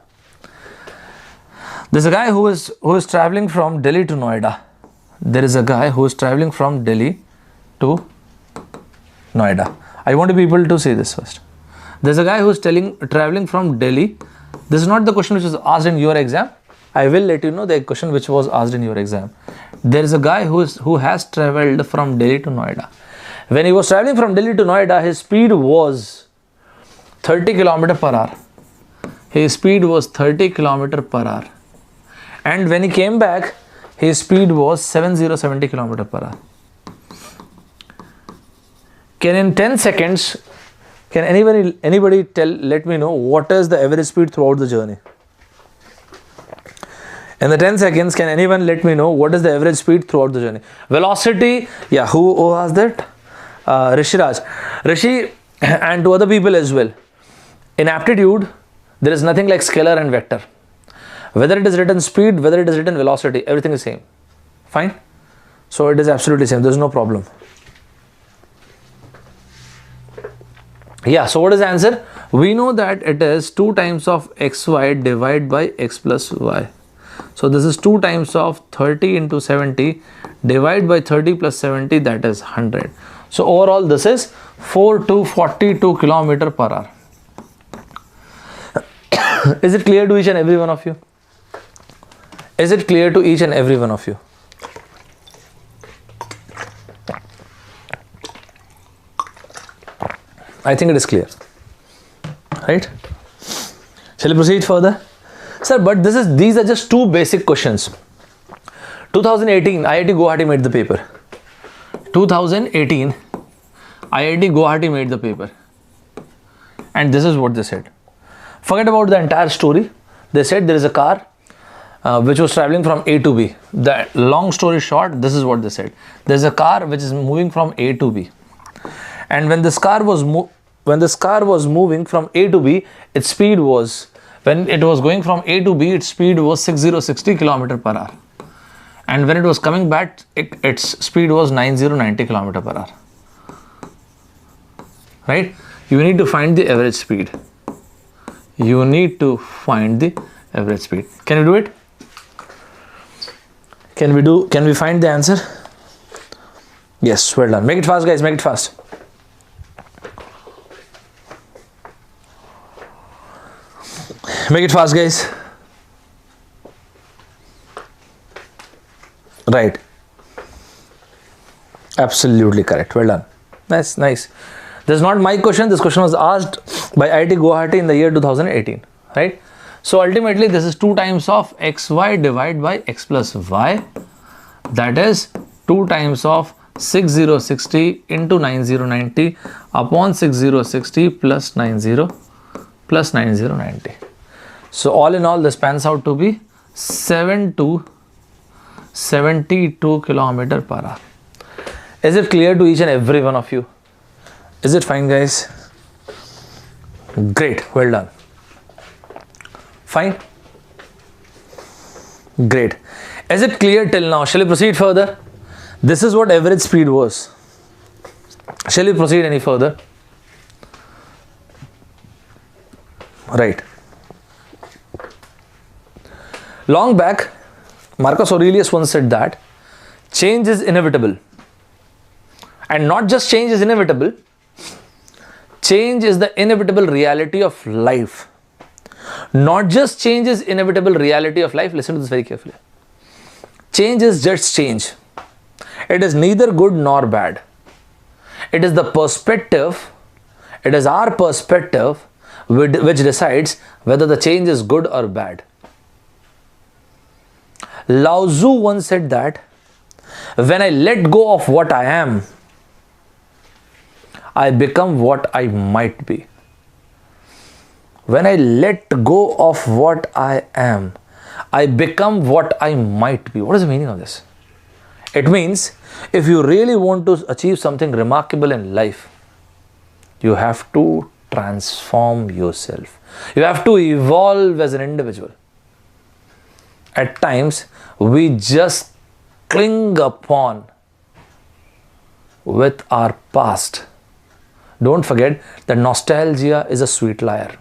There's a guy who is traveling from Delhi to Noida. There is a guy who is traveling from Delhi to Noida. I want people to see this first. There's a guy who is traveling from Delhi. This is not the question which was asked in your exam. I will let you know the question which was asked in your exam. There is a guy who has traveled from Delhi to Noida. When he was traveling from Delhi to Noida, his speed was 30 km per hour. His speed was 30 km per hour. And when he came back, his speed was 70 km per hour. Can in 10 seconds, can anybody let me know what is the average speed throughout the journey? In the 10 seconds, can anyone let me know what is the average speed throughout the journey? Velocity, yeah, who asked that? Rishiraj. Rishi and to other people as well. In aptitude, there is nothing like scalar and vector. Whether it is written speed, whether it is written velocity, everything is same. Fine? So it is absolutely same. There is no problem. Yeah, so what is the answer? We know that it is 2 times of xy divided by x plus y. So this is 2 times of 30 into 70 divided by 30 plus 70, that is 100. So overall this is 4242 km per hour. Is it clear to each and every one of you? Is it clear to each and every one of you? I think it is clear, right? Shall we proceed further? Sir, but these are just 2 basic questions. 2018, IIT Guwahati made the paper. 2018, IIT Guwahati made the paper. And this is what they said. Forget about the entire story. They said there is a car which was traveling from A to B. The long story short, this is what they said. There is a car which is moving from A to B. And when this car was moving from A to B, its speed was, when it was going from A to B, its speed was 6060 km per hour. And when it was coming back, its speed was 9090 km per hour. Right? You need to find the average speed. You need to find the average speed. Can you do it? Can we find the answer? Yes, well done. Make it fast, guys, make it fast. Make it fast, guys. Right. Absolutely correct. Well done. Nice, nice. This is not my question. This question was asked by IIT Guwahati in the year 2018. Right. So ultimately, this is 2 times of xy divided by x plus y. That is 2 times of 6060 into 9090 upon 6060 plus 9090. So all in all, this pans out to be 72 kilometer per hour. Is it clear to each and every one of you? Is it fine, guys? Great. Well done. Fine. Great. Is it clear till now? Shall we proceed further? This is what average speed was. Shall we proceed any further? Right. Long back, Marcus Aurelius once said that change is inevitable. And not just change is inevitable, change is the inevitable reality of life. Not just change is inevitable reality of life. Listen to this very carefully. Change is just change. It is neither good nor bad. It is the perspective, it is our perspective which decides whether the change is good or bad. Lao Tzu once said that when I let go of what I am, I become what I might be. When I let go of what I am, I become what I might be. What is the meaning of this? It means if you really want to achieve something remarkable in life, you have to transform yourself. You have to evolve as an individual. At times, we just cling upon with our past. Don't forget that nostalgia is a sweet liar.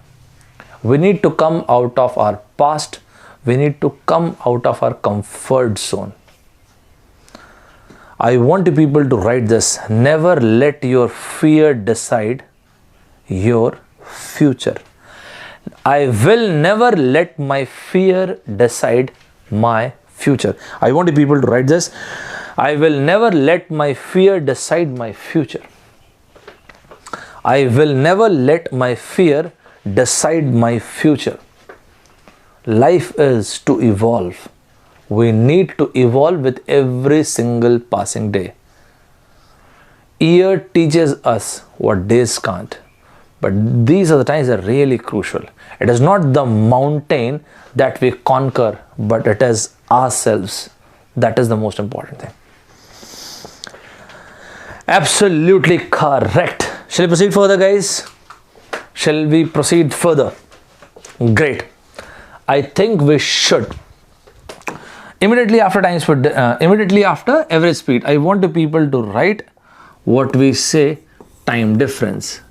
We need to come out of our past. We need to come out of our comfort zone. I want people to write this. Never let your fear decide your future. I will never let my fear decide my future. I want people to write this. I will never let my fear decide my future. I will never let my fear decide my future. Life is to evolve. We need to evolve with every single passing day. Year teaches us what days can't. But these are the times that are really crucial. It is not the mountain that we conquer, but it is ourselves. That is the most important thing. Absolutely correct. Shall we proceed further, guys? Shall we proceed further? Great. I think we should. Immediately after average speed, I want the people to write what we say time difference.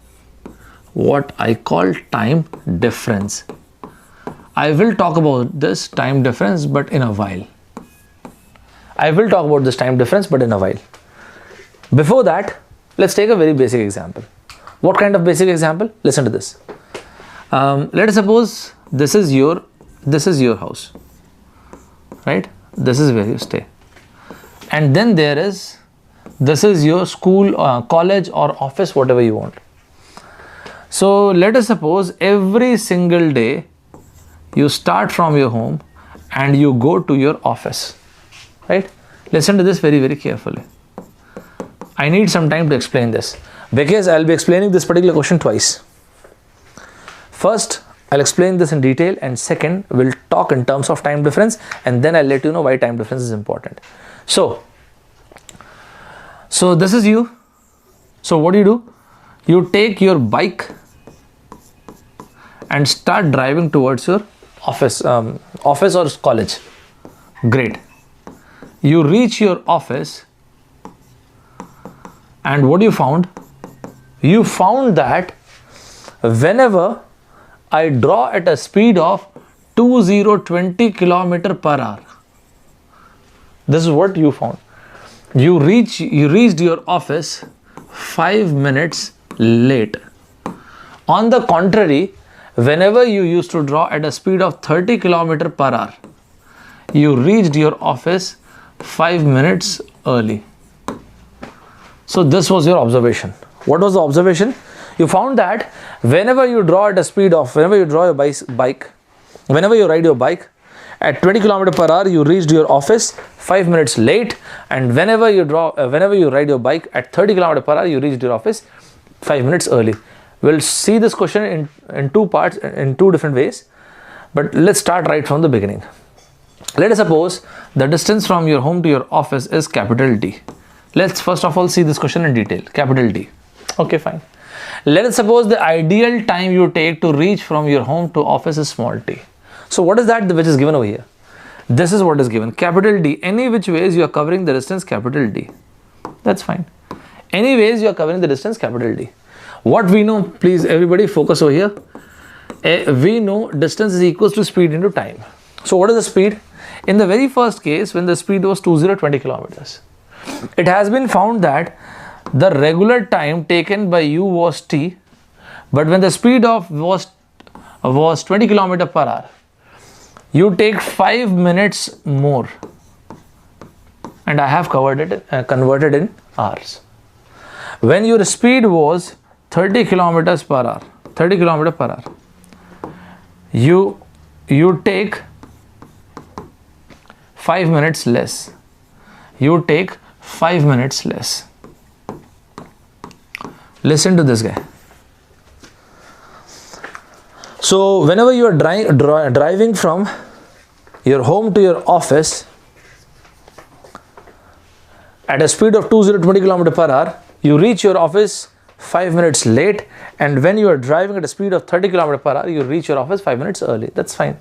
What I call time difference. I will talk about this time difference, but in a while. Before that, let's take a very basic example. What kind of basic example? Listen to this. Let us suppose this is your house, right? This is where you stay, and then this is your school, college, or office, whatever you want. So let us suppose every single day you start from your home and you go to your office, right? Listen to this very, very carefully. I need some time to explain this because I'll be explaining this particular question twice. First, I'll explain this in detail, and second, we'll talk in terms of time difference, and then I'll let you know why time difference is important. So this is you. So what do? You take your bike and start driving towards your office or college. Great. You reach your office, and what you found? You found that whenever I draw at a speed of 2020 km per hour. This is what you found. You reached your office 5 minutes late. On the contrary, whenever you used to draw at a speed of 30 km per hour, you reached your office 5 minutes early. So this was your observation. What was the observation? You found that whenever you draw at a speed of, whenever you draw your bike, whenever you ride your bike at 20 km per hour, you reached your office 5 minutes late, and whenever you ride your bike at 30 km per hour, you reached your office 5 minutes early. We'll see this question in two parts, in two different ways, but let's start right from the beginning. Let us suppose the distance from your home to your office is capital D. Let's first of all see this question in detail. Capital D. Okay, fine. Let us suppose the ideal time you take to reach from your home to office is small t. So what is that which is given over here? This is what is given. Capital D. Any which ways you are covering the distance capital D. That's fine. Any ways you are covering the distance capital D. What we know, please everybody focus over here. We know distance is equals to speed into time. So what is the speed? In the very first case, when the speed was 20 kilometers, it has been found that the regular time taken by you was t, but when the speed of was 20 km per hour, you take 5 minutes more, and I have converted in hours. When your speed was 30 kilometers per hour, you take 5 minutes less. You take 5 minutes less. Listen to this guy. So whenever you are driving from your home to your office at a speed of 20 km per hour, you reach your office 5 minutes late, and when you are driving at a speed of 30 km per hour, you reach your office 5 minutes early. That's fine.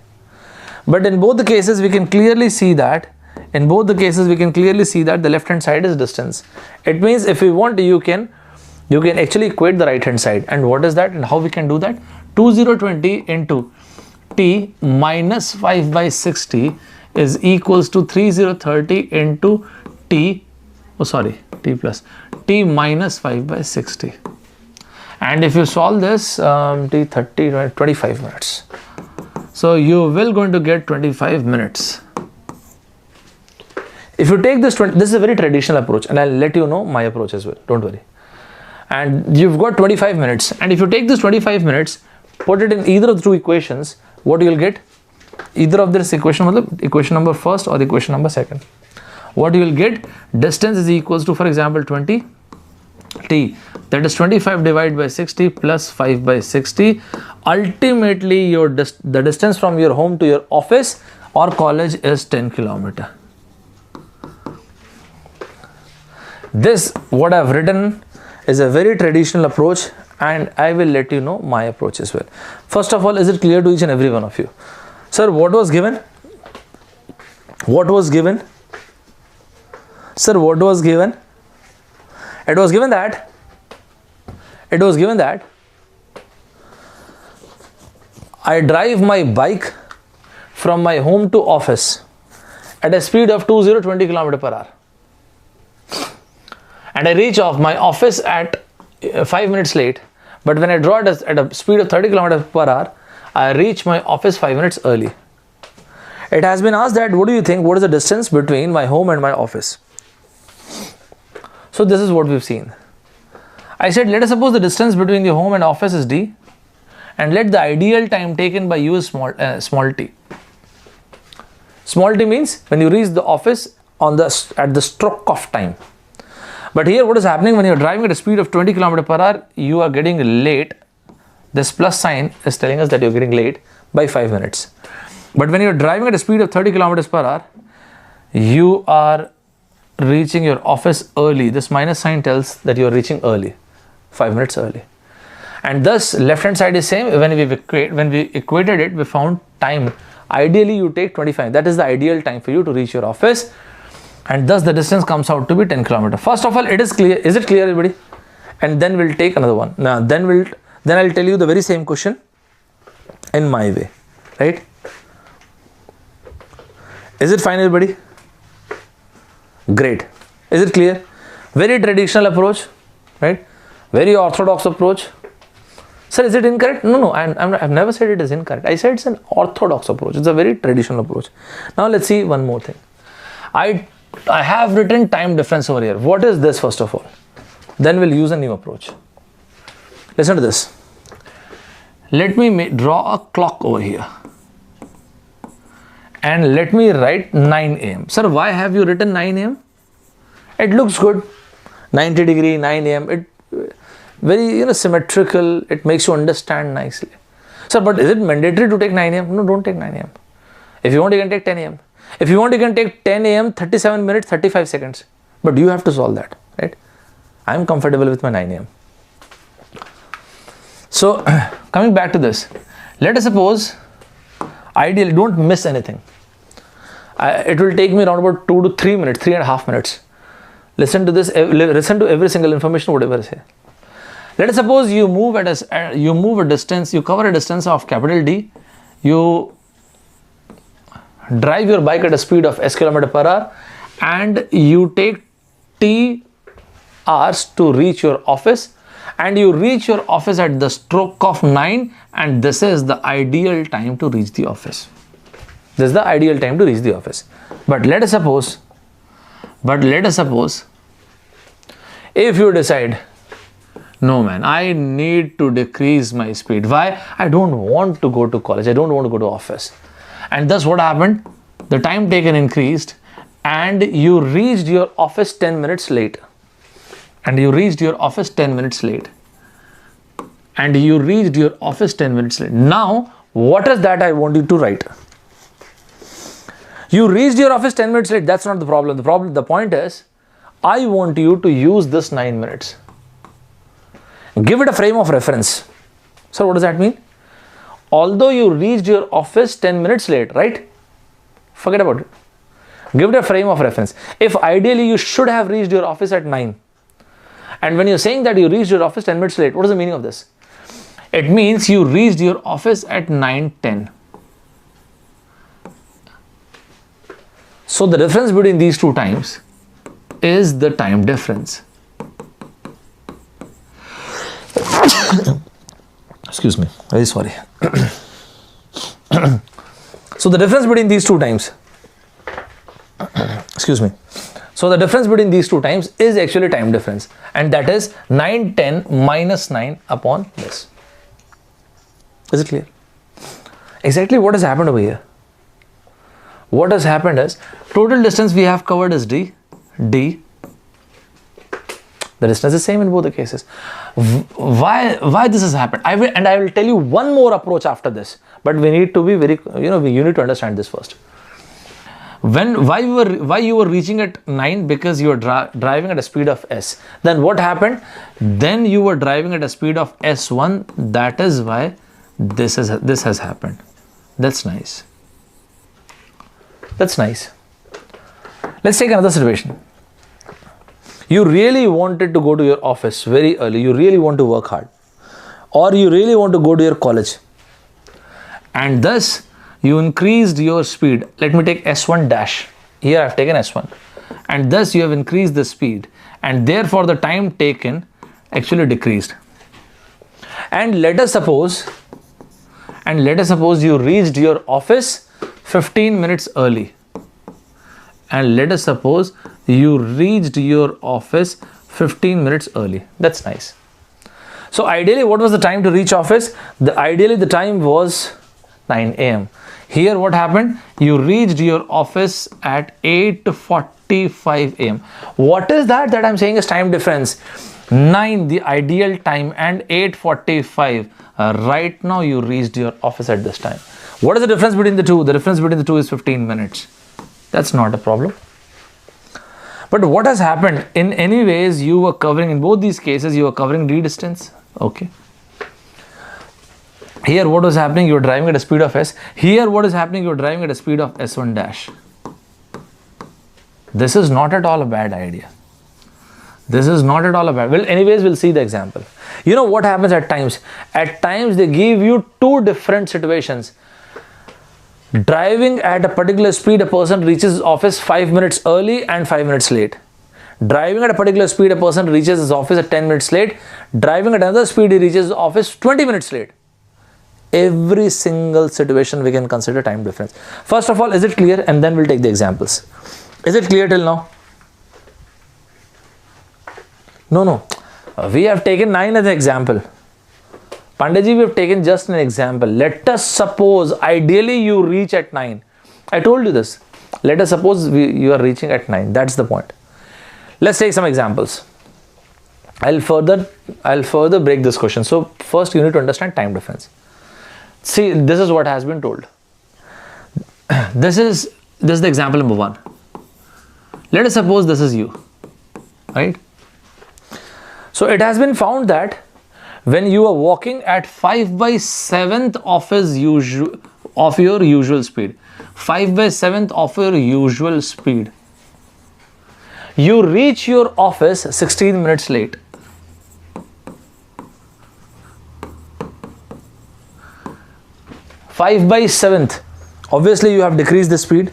But in both the cases, we can clearly see that the left hand side is distance. It means if we want, you can actually equate the right hand side. And what is that and how we can do that? 2020 into t minus 5 by 60 is equals to 3030 into t plus t minus 5 by 60. And if you solve this, t 30 25 minutes. So you will going to get 25 minutes. If you take this this is a very traditional approach, and I'll let you know my approach as well, don't worry. And you've got 25 minutes, and if you take this 25 minutes, put it in either of the two equations, what you'll get? Either of this equation, equation number first or the equation number second. What you will get, distance is equals to, for example, 20 t, that is 25 divided by 60 plus 5 by 60. Ultimately the distance from your home to your office or college is 10 kilometer. This what I've written is a very traditional approach, and I will let you know my approach as well. First of all, is it clear to each and every one of you? Sir, what was given? What was given? Sir, what was given? It was given that I drive my bike from my home to office at a speed of 20 km per hour, and I reach off my office at 5 minutes late, but when I draw it at a speed of 30 km per hour, I reach my office 5 minutes early. It has been asked that, what do you think, what is the distance between my home and my office? So this is what we've seen. I said, let us suppose the distance between your home and office is d, and let the ideal time taken by you is small t. Small t means when you reach the office at the stroke of time. But here what is happening, when you are driving at a speed of 20 km per hour, you are getting late. This plus sign is telling us that you are getting late by 5 minutes. But when you are driving at a speed of 30 km per hour, you are reaching your office early. This minus sign tells that you are reaching early, 5 minutes early. And thus left hand side is same. When we equated it, we found time. Ideally you take 25. That is the ideal time for you to reach your office. And thus the distance comes out to be 10 km. First of all, it is clear. Is it clear, everybody? And then we'll take another one. Now then I'll tell you the very same question in my way, right? Is it fine, everybody? Great. Is it clear? Very traditional approach, right? Very orthodox approach. Sir, is it incorrect? No, I've never said it is incorrect. I said it's an orthodox approach. It's a very traditional approach. Now let's see one more thing. I I have written time difference over here. What is this first of all? Then we'll use a new approach. Listen to this. Let me draw a clock over here. And let me write 9 a.m. Sir, why have you written 9 a.m.? It looks good. 90 degree, 9 a.m. It very symmetrical. It makes you understand nicely. Sir, but is it mandatory to take 9 a.m.? No, don't take 9 a.m. If you want, you can take 10 a.m. If you want, you can take 10 a.m. 37 minutes, 35 seconds. But you have to solve that, right? I am comfortable with my 9 a.m. So, coming back to this, let us suppose, ideally, don't miss anything. It will take me around about 2 to 3 minutes, 3.5 minutes. Listen to this, listen to every single information, whatever I say. Let us suppose you move a distance, you cover a distance of capital D, you drive your bike at a speed of s km/h, and you take t hours to reach your office, and you reach your office at the stroke of 9, and this is the ideal time to reach the office. This is the ideal time to reach the office. But let us suppose, if you decide, no man, I need to decrease my speed. Why? I don't want to go to college. I don't want to go to office. And thus what happened? The time taken increased and you reached your office 10 minutes late. Now, what is that I want you to write? You reached your office 10 minutes late. That's not the problem. The point is, I want you to use this 9 minutes. Give it a frame of reference. So what does that mean? Although you reached your office 10 minutes late, right? Forget about it. Give it a frame of reference. If ideally you should have reached your office at 9, and when you're saying that you reached your office 10 minutes late, what is the meaning of this? It means you reached your office at 9:10. So the difference between these two times is the time difference. Excuse me, very sorry. So the difference between these two times, so the difference between these two times is actually time difference, and that is 9:10 minus 9 upon this. Is it clear? Exactly what has happened over here. What has happened is, total distance we have covered is d. The distance is same in both the cases. Why this has happened? I will tell you one more approach after this, but we need to be very, you need to understand this first. Why you were reaching at 9? Because you were driving at a speed of s. Then what happened? Then you were driving at a speed of s1. That is why this has happened. That's nice. Let's take another situation. You really wanted to go to your office very early. You really want to work hard, or you really want to go to your college, and thus you increased your speed. Let me take S1 dash. Here I have taken S1, and thus you have increased the speed, and therefore the time taken actually decreased. And let us suppose you reached your office 15 minutes early. That's nice. So ideally, what was the time to reach office? Ideally the time was 9 a.m. Here what happened? You reached your office at 8:45 a.m. What is that I'm saying is time difference? 9 the ideal time and 8:45. Right now you reached your office at this time. What is the difference between the two? The difference between the two is 15 minutes. That's not a problem. But what has happened? In any ways, you were covering, in both these cases, you were covering d distance. Okay. Here what was happening? You were driving at a speed of s. Here what is happening? You were driving at a speed of s1 dash. This is not at all a bad idea. Well, anyways, we'll see the example. You know what happens at times? At times they give you two different situations. Driving at a particular speed, a person reaches his office 5 minutes early and 5 minutes late. Driving at a particular speed, a person reaches his office at 10 minutes late. Driving at another speed, he reaches his office 20 minutes late. Every single situation we can consider time difference. First of all, is it clear? And then we'll take the examples. Is it clear till now? No. We have taken 9 as an example. Panditji, we have taken just an example. Let us suppose ideally you reach at 9. I told you this. Let us suppose you are reaching at 9. That's the point. Let's take some examples. I'll further break this question. So first you need to understand time difference. See, this is what has been told. This is the example number 1. Let us suppose this is you, right? So it has been found that when you are walking at 5/7 of your usual speed, 5/7 of your usual speed, you reach your office 16 minutes late. Five by 7th. Obviously, you have decreased the speed.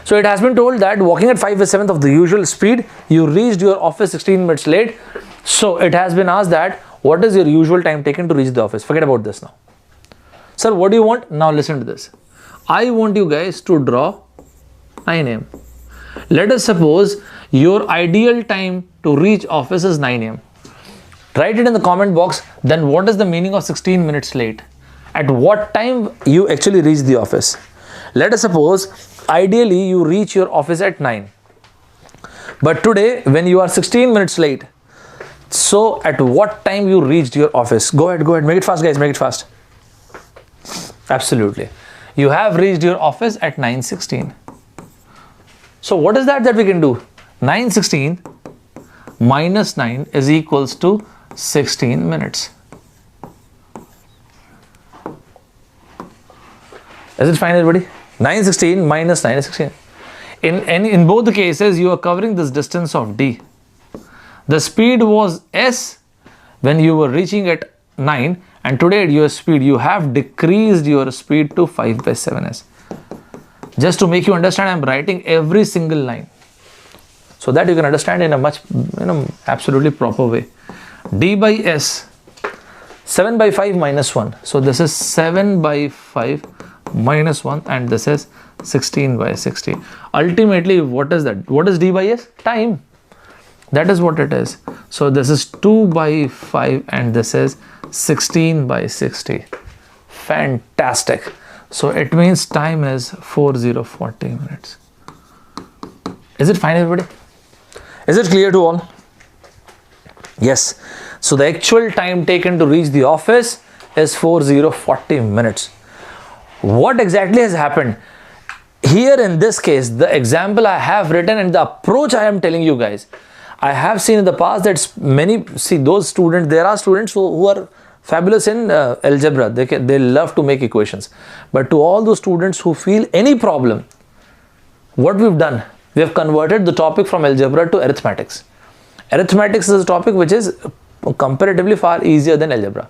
So it has been told that walking at 5/7 of the usual speed, you reached your office 16 minutes late. So it has been asked that what is your usual time taken to reach the office? Forget about this now. Sir, what do you want? Now listen to this. I want you guys to draw 9 a.m. Let us suppose your ideal time to reach office is 9 a.m. Write it in the comment box. Then what is the meaning of 16 minutes late? At what time you actually reach the office? Let us suppose ideally you reach your office at 9. But today when you are 16 minutes late, so at what time you reached your office? Go ahead. Make it fast, guys. Make it fast. Absolutely. You have reached your office at 9:16. So what is that we can do? 9:16 minus 9 is equals to 16 minutes. Is it fine, everybody? 9:16 minus 9 is 16. In both the cases, you are covering this distance of d. The speed was s when you were reaching at 9, and today at your speed, you have decreased your speed to 5/7s. Just to make you understand, I am writing every single line so that you can understand in a much, absolutely proper way. D by s, 7 by 5 minus 1. So this is 7 by 5 minus 1, and this is 16 by 60. Ultimately, what is that? What is d by s? Time. That is what it is. So this is 2 by 5 and this is 16 by 60. Fantastic. So it means time is 4040 minutes. Is it fine, everybody? Is it clear to all? Yes. So the actual time taken to reach the office is 4040 minutes. What exactly has happened? Here in this case, the example I have written and the approach I am telling you guys, I have seen in the past that those students, there are students who are fabulous in algebra. They love to make equations. But to all those students who feel any problem, what we've done, we have converted the topic from algebra to arithmetics. Arithmetics is a topic which is comparatively far easier than algebra.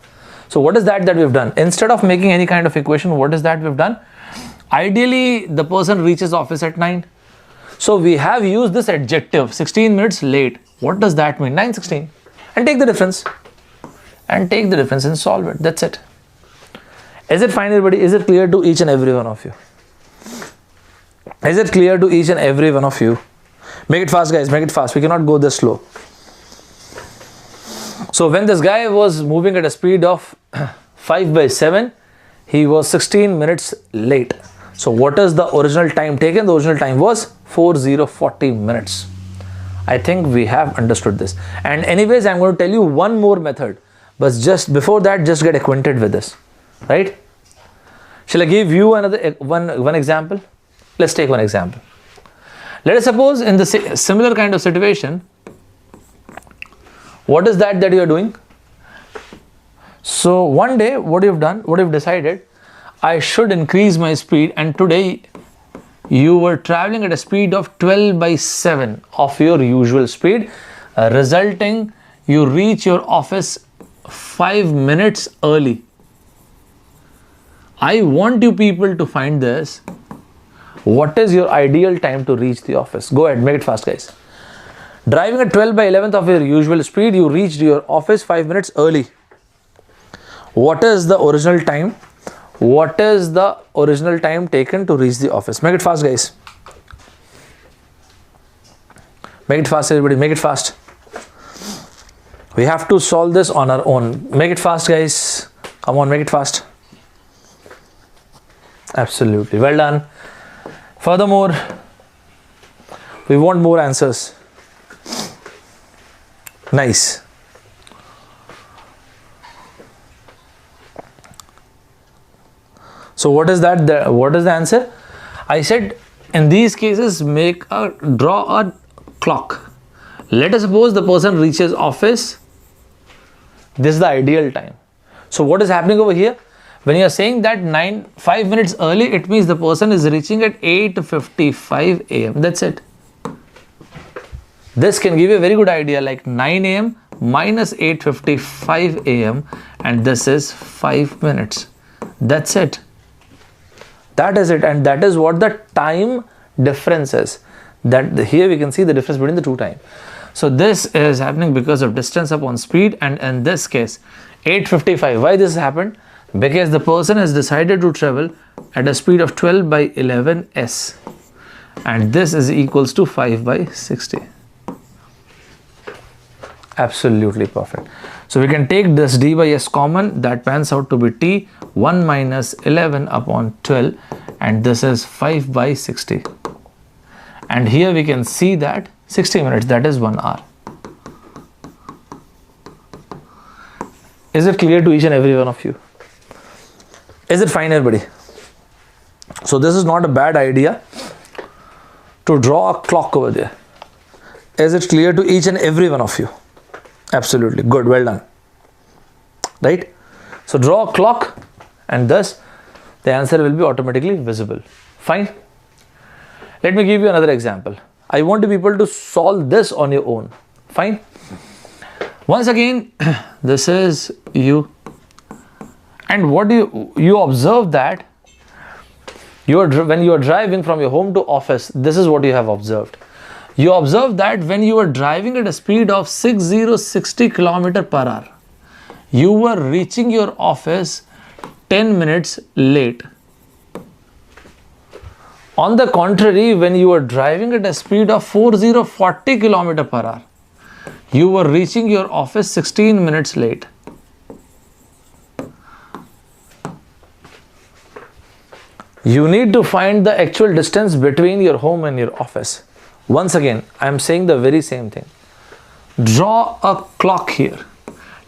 So what is that we've done? Instead of making any kind of equation, what is that we've done? Ideally, the person reaches office at 9. So we have used this adjective, 16 minutes late. What does that mean? 9:16. And take the difference. And solve it. That's it. Is it fine, everybody? Is it clear to each and every one of you? Is it clear to each and every one of you? Make it fast, guys. Make it fast. We cannot go this slow. So when this guy was moving at a speed of 5/7, he was 16 minutes late. So what is the original time taken? The original time was 4040 minutes. I think we have understood this. And anyways, I'm going to tell you one more method. But just before that, just get acquainted with this. Right? Shall I give you another one example? Let's take one example. Let us suppose in the similar kind of situation, what is that you are doing? So one day, what you've done, what you've decided, I should increase my speed, and today you were traveling at a speed of 12/7 of your usual speed, resulting you reach your office 5 minutes early. I want you people to find this. What is your ideal time to reach the office? Go ahead, make it fast, guys. Driving at 12/11 of your usual speed, you reached your office 5 minutes early. What is the original time? What is the original time taken to reach the office? Make it fast, guys. Make it fast, everybody. Make it fast. We have to solve this on our own. Make it fast, guys. Come on, make it fast. Absolutely. Well done. Furthermore, we want more answers. Nice. So what is that? What is the answer? I said in these cases, draw a clock. Let us suppose the person reaches office. This is the ideal time. So what is happening over here? When you are saying that 5 minutes early, it means the person is reaching at 8:55 a.m. That's it. This can give you a very good idea, like 9 a.m. minus 8:55 a.m. and this is 5 minutes. That's it. That is it, and that is what the time difference is. That here we can see the difference between the two times. So this is happening because of distance upon speed, and in this case 8:55. Why this happened? Because the person has decided to travel at a speed of 12 by 11 s, and this is equals to 5 by 60. Absolutely perfect. So we can take this d by s common. That pans out to be t 1 minus 11 upon 12, and this is 5 by 60. And here we can see that 60 minutes, that is 1 hour. Is it clear to each and every one of you? Is it fine, everybody? So this is not a bad idea to draw a clock over there. Is it clear to each and every one of you? Absolutely. Good. Well done. Right? So draw a clock, and thus the answer will be automatically visible. Fine. Let me give you another example. I want people to solve this on your own. Fine. Once again, this is you. And what do you observe that when you are driving from your home to office, this is what you have observed. You observe that when you are driving at a speed of 60 km per hour, you were reaching your office 10 minutes late. On the contrary, when you are driving at a speed of 40 km per hour, you were reaching your office 16 minutes late. You need to find the actual distance between your home and your office. Once again, I am saying the very same thing. Draw a clock here.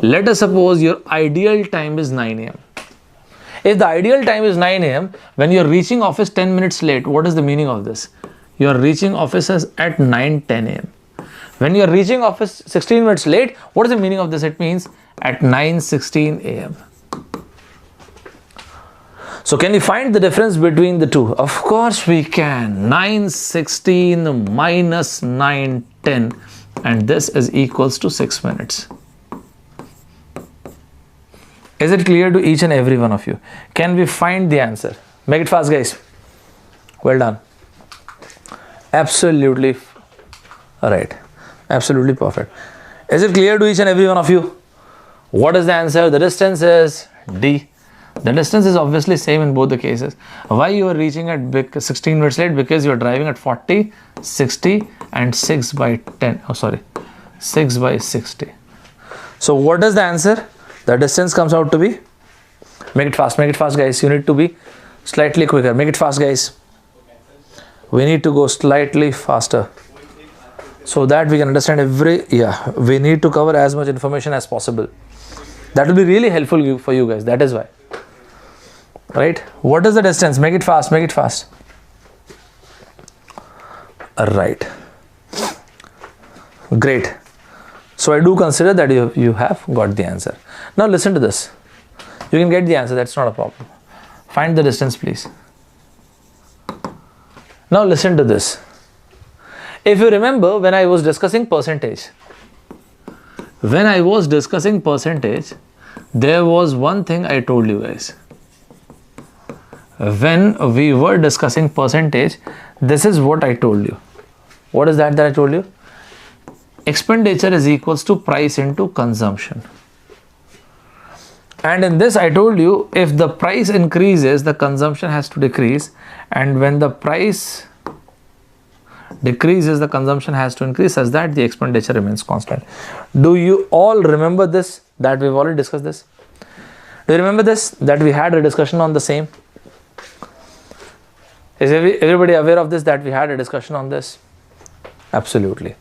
Let us suppose your ideal time is 9 a.m. If the ideal time is 9 a.m., when you are reaching office 10 minutes late, what is the meaning of this? You are reaching offices at 9:10 a.m. When you are reaching office 16 minutes late, what is the meaning of this? It means at 9:16 a.m. So can we find the difference between the two? Of course we can. 9:16 minus 9:10, and this is equals to 6 minutes. Is it clear to each and every one of you? Can we find the answer? Make it fast, guys. Well done. Absolutely right. Absolutely perfect. Is it clear to each and every one of you? What is the answer? The distance is D. The distance is obviously same in both the cases. Why you are reaching at 16 minutes late? Because you are driving at 40, 60 and 6 by 10. Oh, sorry. 6 by 60. So what is the answer? The distance comes out to be, make it fast, guys. You need to be slightly quicker. Make it fast, guys. We need to go slightly faster so that we can understand we need to cover as much information as possible. That will be really helpful for you guys. That is why. Right? What is the distance? Make it fast, Right. Great. So I do consider that you have got the answer. Now listen to this. You can get the answer, that's not a problem. Find the distance, please. Now listen to this. If you remember, when I was discussing percentage, there was one thing I told you guys. When we were discussing percentage, this is what I told you. What is that I told you? Expenditure is equals to price into consumption. And in this I told you, if the price increases, the consumption has to decrease, and when the price decreases, the consumption has to increase such that the expenditure remains constant. Do you all remember this, that we've already discussed this? Do you remember this, that we had a discussion on the same? Is everybody aware of this, that we had a discussion on this? Absolutely.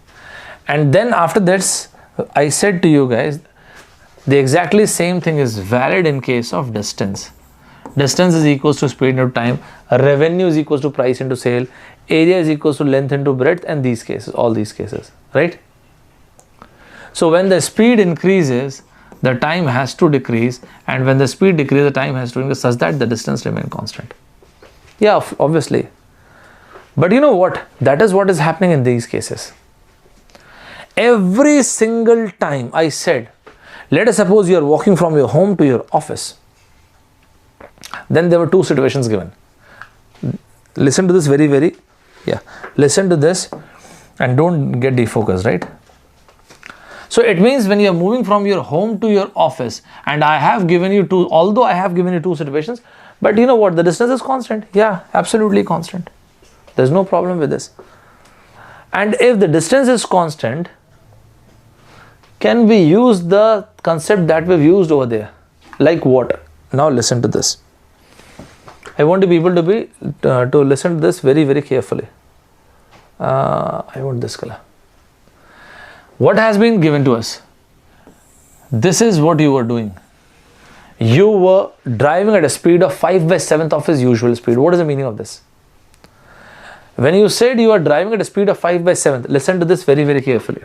And then after this, I said to you guys, the exactly same thing is valid in case of distance. Distance is equals to speed into time, revenue is equals to price into sale, area is equals to length into breadth, and these cases, all these cases, right? So when the speed increases, the time has to decrease, and when the speed decreases, the time has to increase such that the distance remains constant. Yeah, obviously. But you know what? That is what is happening in these cases. Every single time I said, let us suppose you are walking from your home to your office. Then there were two situations given. Listen to this listen to this and don't get defocused, right? So it means when you are moving from your home to your office, and I have given you two, although I have given you two situations, but you know what, the distance is constant. Yeah, absolutely constant. There's no problem with this. And if the distance is constant, can we use the concept that we've used over there? Like what? Now listen to this. I want to be able to listen to this very, very carefully. I want this color. What has been given to us? This is what you were doing. You were driving at a speed of 5/7 of his usual speed. What is the meaning of this? When you said you are driving at a speed of 5/7, listen to this very, very carefully.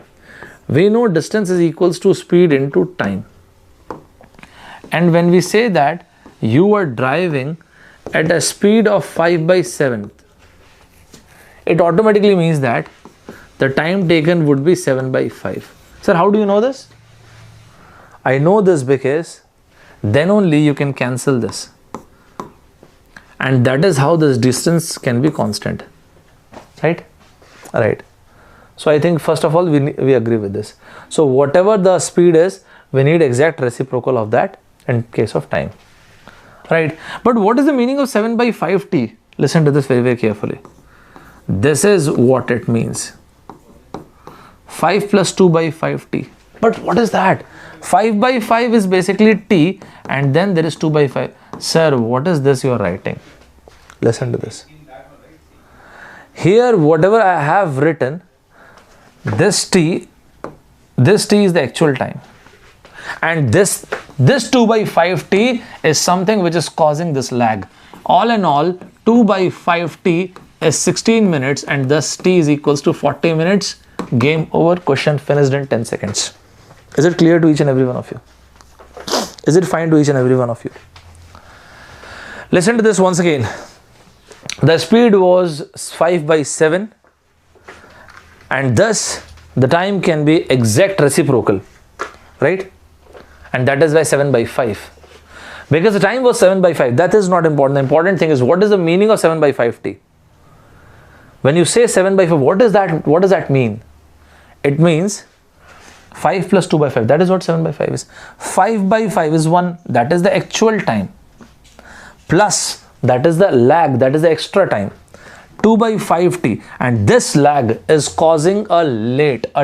We know distance is equals to speed into time. And when we say that you are driving at a speed of 5/7, it automatically means that the time taken would be 7/5. Sir, how do you know this? I know this because then only you can cancel this. And that is how this distance can be constant. Right? Right. So I think first of all, we agree with this. So whatever the speed is, we need exact reciprocal of that in case of time. Right? But what is the meaning of 7/5t? Listen to this very, very carefully. This is what it means. 5 plus 2/5t. But what is that? 5/5 is basically t, and then there is 2/5. Sir, what is this you are writing? Listen to this. Here, whatever I have written, this t is the actual time. And this 2/5t is something which is causing this lag. All in all, 2/5t is 16 minutes, and thus t is equals to 40 minutes. Game over. Question finished in 10 seconds. Is it clear to each and every one of you? Is it fine to each and every one of you? Listen to this once again. The speed was 5/7, and thus the time can be exact reciprocal, right? And that is by 7/5. Because the time was 7/5, that is not important. The important thing is, what is the meaning of 7/5t? When you say 7/5, what is that? What does that mean? It means 5 plus 2/5. That is what 7/5 is. 5/5 is 1. That is the actual time. Plus, that is the lag. That is the extra time. 2/5t. And this lag is causing a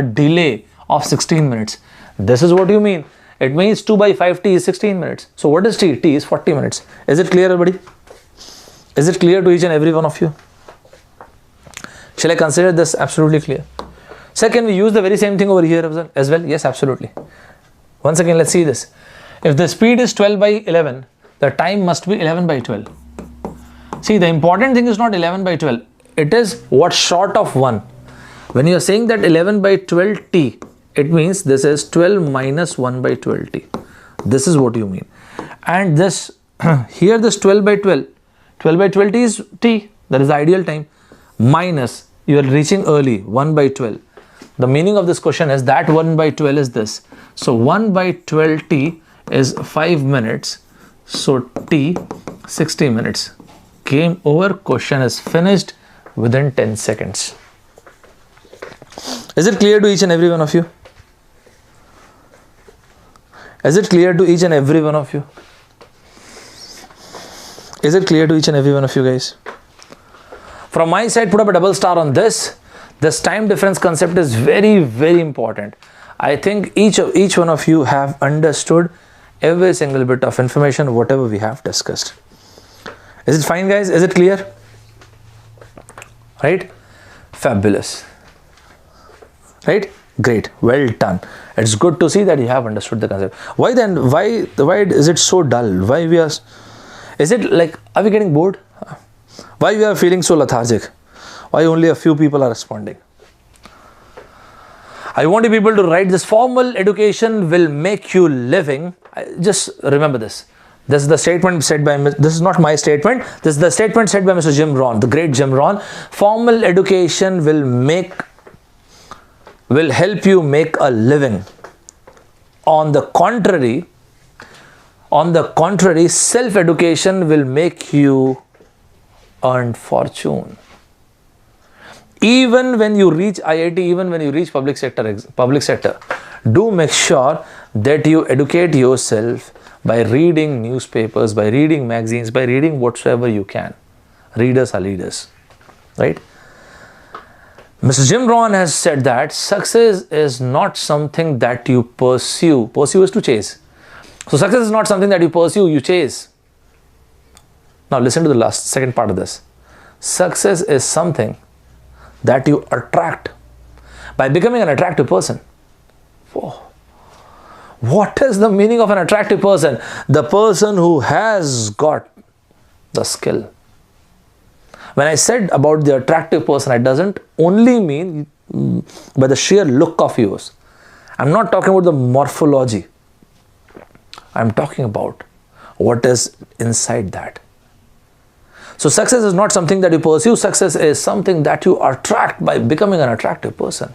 delay of 16 minutes. This is what you mean. It means 2/5t is 16 minutes. So what is t? T is 40 minutes. Is it clear, everybody? Is it clear to each and every one of you? Shall I consider this absolutely clear? Second, we use the very same thing over here as well. Yes, absolutely. Once again, let's see this. If the speed is 12/11, the time must be 11/12. See, the important thing is not 11/12. It is what's short of 1. When you are saying that 11/12t, it means this is 12 minus 1/12t. This is what you mean. And this, here this 12/12. 12/12t is t. That is the ideal time. Minus, you are reaching early, 1/12. The meaning of this question is that 1/12 is this. So 1/12t is 5 minutes. So t 60 minutes. Game over. Question is finished within 10 seconds. Is it clear to each and every one of you? Is it clear to each and every one of you? Is it clear to each and every one of you guys? From my side, put up a double star on this. This time difference concept is very, very important. I think each one of you have understood every single bit of information, whatever we have discussed. Is it fine, guys? Is it clear? Right? Fabulous. Right? Great. Well done. It's good to see that you have understood the concept. Why then? Why is it so dull? Why we are? Is it like, are we getting bored? Why we are feeling so lethargic? Why only a few people are responding? I want you people to write this. Formal education will make you living. Just remember this. This is the statement said by, this is not my statement. This is the statement said by Mr. Jim Rohn, the great Jim Rohn. Formal education will help you make a living. On the contrary, self-education will make you earn fortune. Even when you reach IIT, even when you reach public sector, do make sure that you educate yourself by reading newspapers, by reading magazines, by reading whatsoever you can. Readers are leaders, right? Mr. Jim Rohn has said that success is not something that you pursue. Pursue is to chase. So success is not something that you pursue, you chase. Now listen to the second part of this. Success is something that you attract by becoming an attractive person. Whoa. What is the meaning of an attractive person? The person who has got the skill. When I said about the attractive person, it doesn't only mean by the sheer look of yours. I'm not talking about the morphology. I'm talking about what is inside that. So success is not something that you pursue. Success is something that you attract by becoming an attractive person.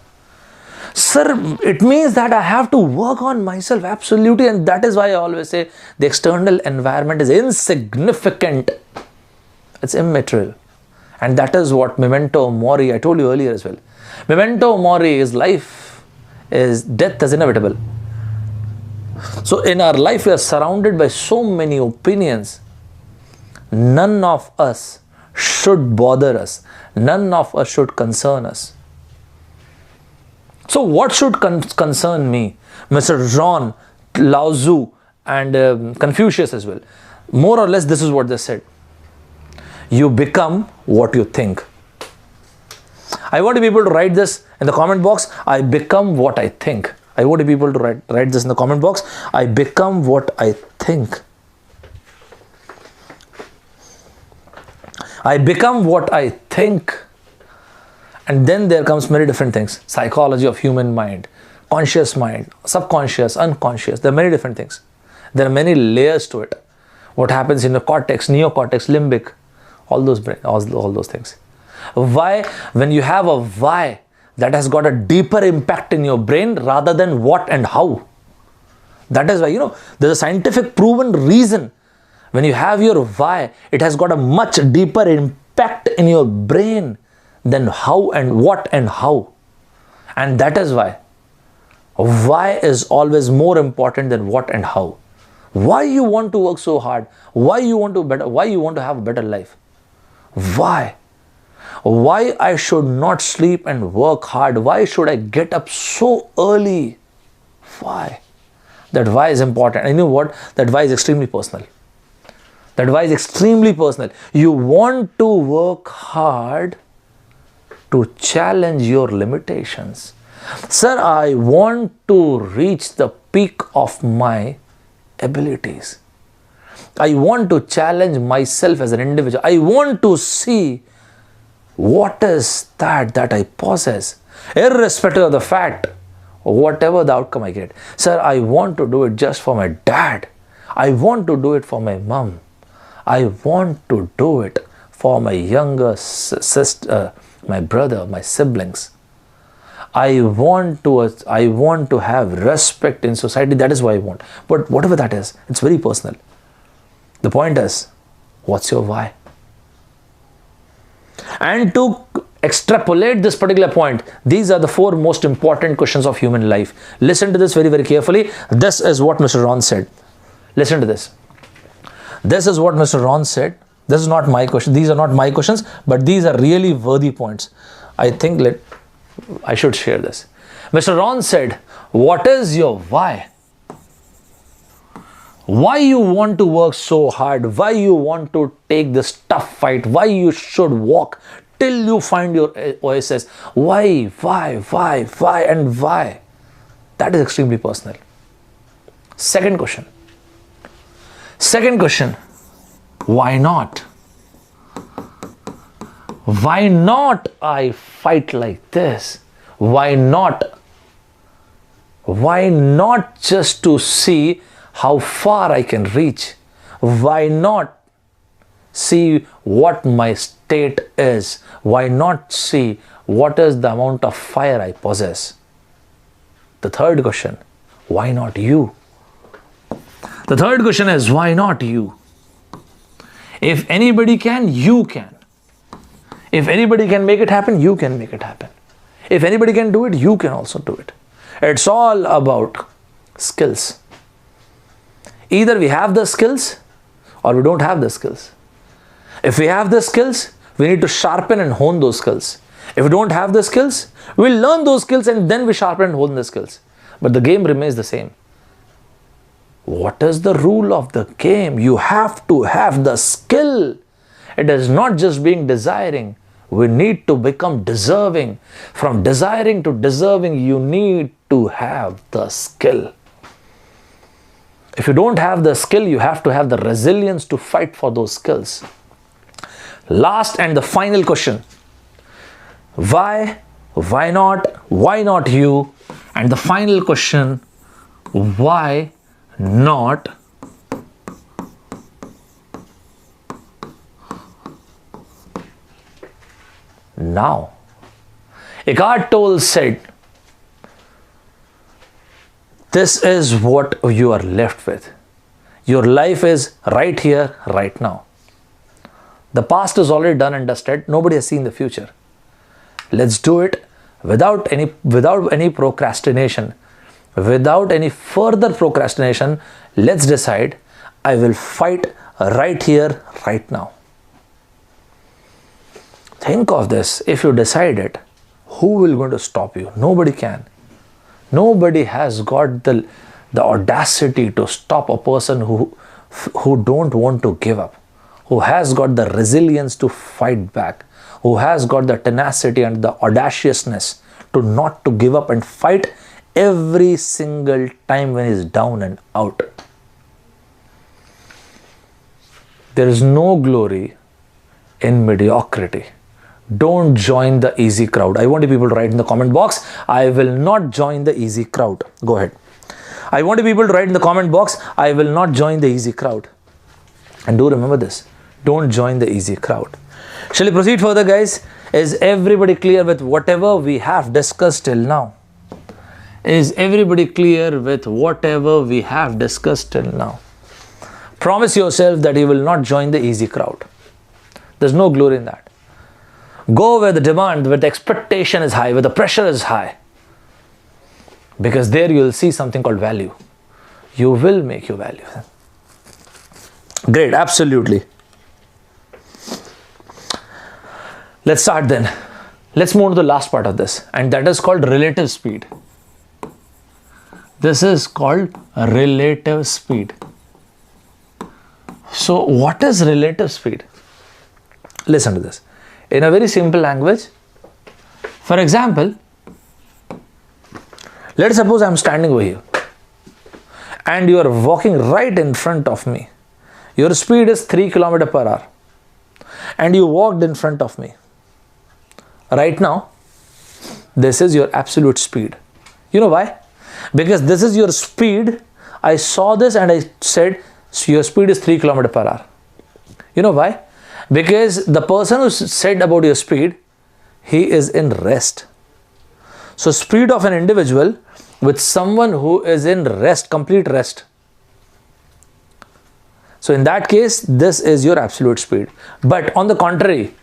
Sir, it means that I have to work on myself. Absolutely. And that is why I always say the external environment is insignificant. It's immaterial. And that is what memento mori, I told you earlier as well. Memento mori is life, is death is inevitable. So in our life, we are surrounded by so many opinions. None of us should bother us. None of us should concern us. So what should concern me? Mr. Rohn, Lao Tzu and Confucius as well. More or less this is what they said. You become what you think. I want people to write this in the comment box. I become what I think. I want people to write this in the comment box. I become what I think. I become what I think. And then there comes many different things. Psychology of human mind, conscious mind, subconscious, unconscious. There are many different things. There are many layers to it. What happens in the cortex, neocortex, limbic, all those things. Why? When you have a why, that has got a deeper impact in your brain rather than what and how. That is why, there's a scientific proven reason. When you have your why, it has got a much deeper impact in your brain than how and what and how. And that is why is always more important than what and how. Why you want to work so hard? Why you want to have a better life? Why I should not sleep and work hard? Why should I get up so early? Why? That why is important. And you know what? That why is extremely personal. That why is extremely personal. You want to work hard to challenge your limitations. Sir, I want to reach the peak of my abilities. I want to challenge myself as an individual. I want to see what is that I possess, irrespective of the fact, whatever the outcome I get. Sir, I want to do it just for my dad. I want to do it for my mom. I want to do it for my younger sister, my brother, my siblings. I want to have respect in society. That is what I want. But whatever that is, it's very personal. The point is, what's your why? And to extrapolate this particular point, these are the 4 most important questions of human life. Listen to this very, very carefully. This is what Mr. Rohn said. Listen to this. This is what Mr. Rohn said. This is not my question. These are not my questions, but these are really worthy points. I think I should share this. Mr. Ron said, what is your why? Why you want to work so hard? Why you want to take this tough fight? Why you should walk till you find your OSS? Why, and why? That is extremely personal. Second question, why not? Why not I fight like this? Why not? Why not just to see how far I can reach? Why not see what my state is? Why not see what is the amount of fire I possess? The third question, why not you? The third question is, why not you? If anybody can, you can. If anybody can make it happen, you can make it happen. If anybody can do it, you can also do it. It's all about skills. Either we have the skills or we don't have the skills. If we have the skills, we need to sharpen and hone those skills. If we don't have the skills, we'll learn those skills and then we sharpen and hone the skills. But the game remains the same. What is the rule of the game? You have to have the skill. It is not just being desiring. We need to become deserving. From desiring to deserving, you need to have the skill. If you don't have the skill, you have to have the resilience to fight for those skills. Last and the final question. Why not you? And the final question, why not now? Eckhart Tolle said, this is what you are left with. Your life is right here, right now. The past is already done and dusted. Nobody has seen the future. Let's do it without any procrastination. Without any further procrastination, let's decide, I will fight right here, right now. Think of this. If you decide it, who will going to stop you? Nobody can. Nobody has got the audacity to stop a person who don't want to give up, who has got the resilience to fight back, who has got the tenacity and the audaciousness to not to give up and fight every single time when he's down and out. There is no glory in mediocrity. Don't join the easy crowd. I want you people to write in the comment box, I will not join the easy crowd. Go ahead. I want you people to write in the comment box, I will not join the easy crowd. And do remember this, don't join the easy crowd. Shall we proceed further, guys? Is everybody clear with whatever we have discussed till now? Is everybody clear with whatever we have discussed till now? Promise yourself that you will not join the easy crowd. There's no glory in that. Go where the demand, where the expectation is high, where the pressure is high. Because there you will see something called value. You will make your value. Great, absolutely. Let's start then. Let's move to the last part of this, and that is called relative speed. This is called relative speed. So what is relative speed? Listen to this. In a very simple language, for example, let's suppose I'm standing over here and you are walking right in front of me. Your speed is 3 km per hour and you walked in front of me. Right now, this is your absolute speed. You know why? Because this is your speed. I saw this and I said, so your speed is 3 km per hour. You know why? Because the person who said about your speed, he is in rest. So speed of an individual with someone who is in rest, complete rest. So in that case, this is your absolute speed. But on the contrary,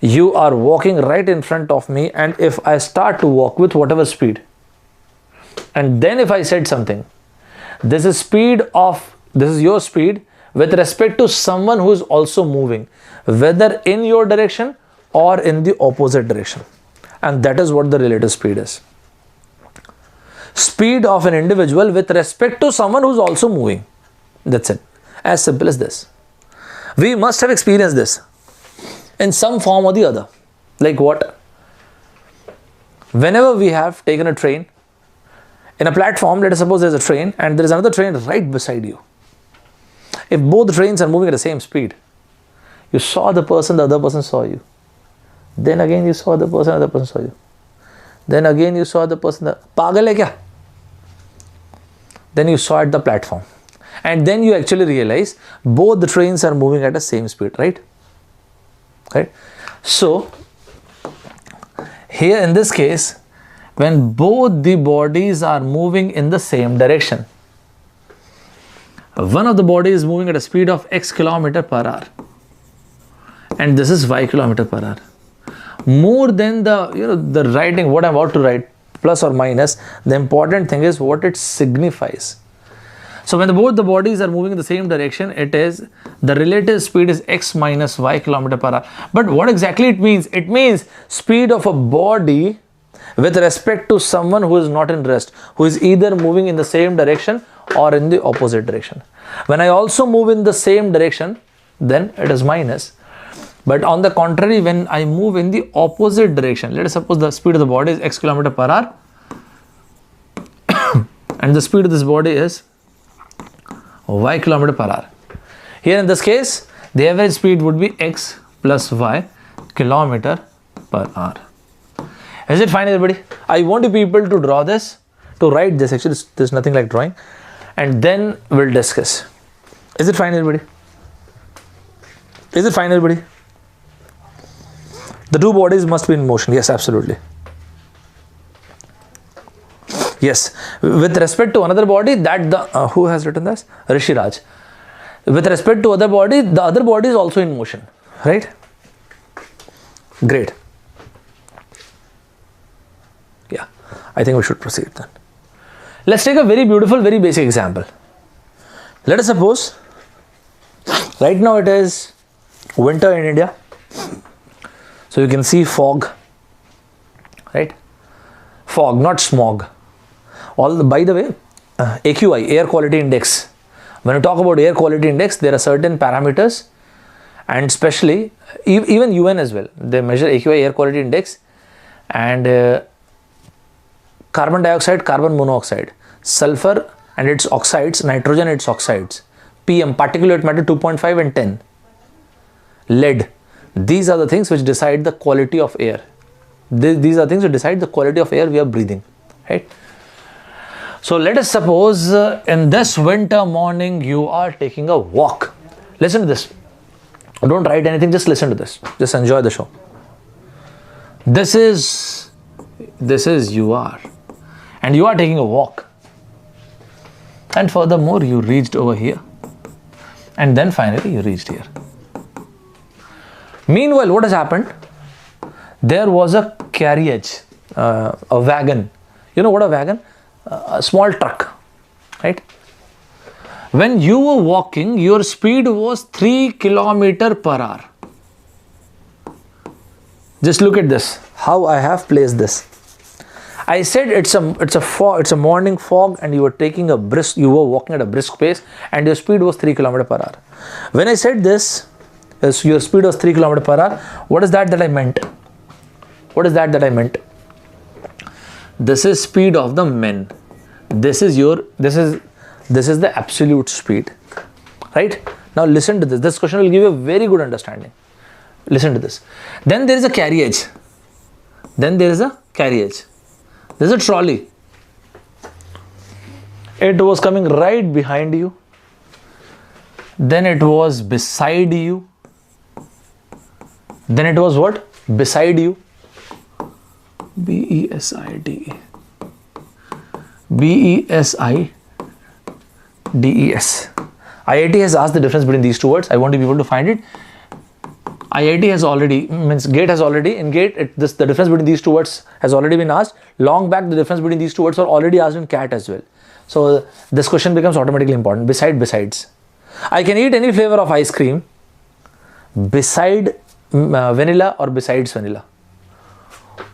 you are walking right in front of me, and if I start to walk with whatever speed, and then if I said something, this is your speed with respect to someone who is also moving, whether in your direction or in the opposite direction. and that is what the relative speed is. Speed of an individual with respect to someone who's also moving. That's it. As simple as this. We must have experienced this in some form or the other. Like what? Whenever we have taken a train, in a platform, let us suppose there's a train and there is another train right beside you. If both trains are moving at the same speed, you saw the person, the other person saw you. Then again you saw the person, the other person saw you. Then again you saw the person, pagal hai kya? Then you saw at the platform. And then you actually realize both the trains are moving at the same speed, right? Right? So, here in this case, when both the bodies are moving in the same direction, one of the bodies is moving at a speed of x kilometer per hour and this is y kilometer per hour. More than the writing, what I'm about to write, plus or minus, the important thing is what it signifies. So when both the bodies are moving in the same direction, it is the relative speed is x minus y kilometer per hour. But what exactly it means? It means speed of a body with respect to someone who is not in rest, who is either moving in the same direction or in the opposite direction. When I also move in the same direction, then it is minus. But on the contrary, when I move in the opposite direction, let us suppose the speed of the body is x kilometer per hour and the speed of this body is y kilometer per hour. Here in this case, the average speed would be x plus y kilometer per hour. Is it fine, everybody? I want you people to draw this, to write this. Actually, there's nothing like drawing. And then we'll discuss. Is it fine, everybody? Is it fine, everybody? The two bodies must be in motion. Yes, absolutely. Yes. With respect to another body, that the who has written this? Rishi Raj. With respect to other body, the other body is also in motion. Right? Great. Yeah. I think we should proceed then. Let's take a very beautiful, very basic example. Let us suppose right now it is winter in India. So you can see fog, right? Fog, not smog. By the way, AQI, air quality index. When you talk about air quality index, there are certain parameters, and especially even UN as well. They measure AQI, air quality index, and carbon dioxide, carbon monoxide, sulfur and its oxides, nitrogen and its oxides, PM, particulate matter 2.5 and 10, lead. These are the things which decide the quality of air. These are things which decide the quality of air we are breathing, right? So let us suppose in this winter morning you are taking a walk. Listen to this. Don't write anything, just listen to this. Just enjoy the show. This is you are. And you are taking a walk. And furthermore, you reached over here. And then finally you reached here. Meanwhile, what has happened? There was a carriage, a wagon. You know what a wagon? A small truck, right? When you were walking, your speed was 3 kilometer per hour. Just look at this, how I have placed this. I said it's a morning fog and you were walking at a brisk pace and your speed was 3 kilometer per hour. When I said this, your speed was 3 kilometer per hour, what is that I meant? What is that I meant? This is speed of the men. This is the absolute speed, right? Now listen to this. This question will give you a very good understanding. Listen to this. Then there is a carriage. There's a trolley. It was coming right behind you. Then it was beside you. Then it was what? Beside you. B-E-S-I-D-E. B-E-S-I-D-E-S. IIT has asked the difference between these two words. I want you people to find it. IIT has already, GATE has already, in GATE, the difference between these two words has already been asked. Long back, the difference between these two words were already asked in CAT as well. So this question becomes automatically important. Besides. I can eat any flavor of ice cream beside vanilla or besides vanilla.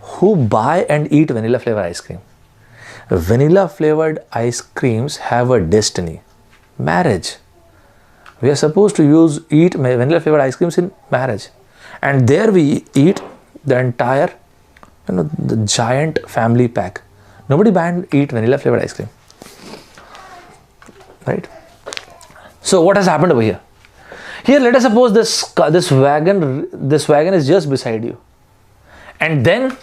who buy and eat vanilla flavored ice cream. Vanilla flavored ice creams have a destiny. Marriage. We are supposed to eat vanilla flavored ice creams in marriage. And there we eat the entire, the giant family pack. Nobody buy and eat vanilla flavored ice cream. Right? So what has happened over here? Here, let us suppose this wagon is just beside you, and then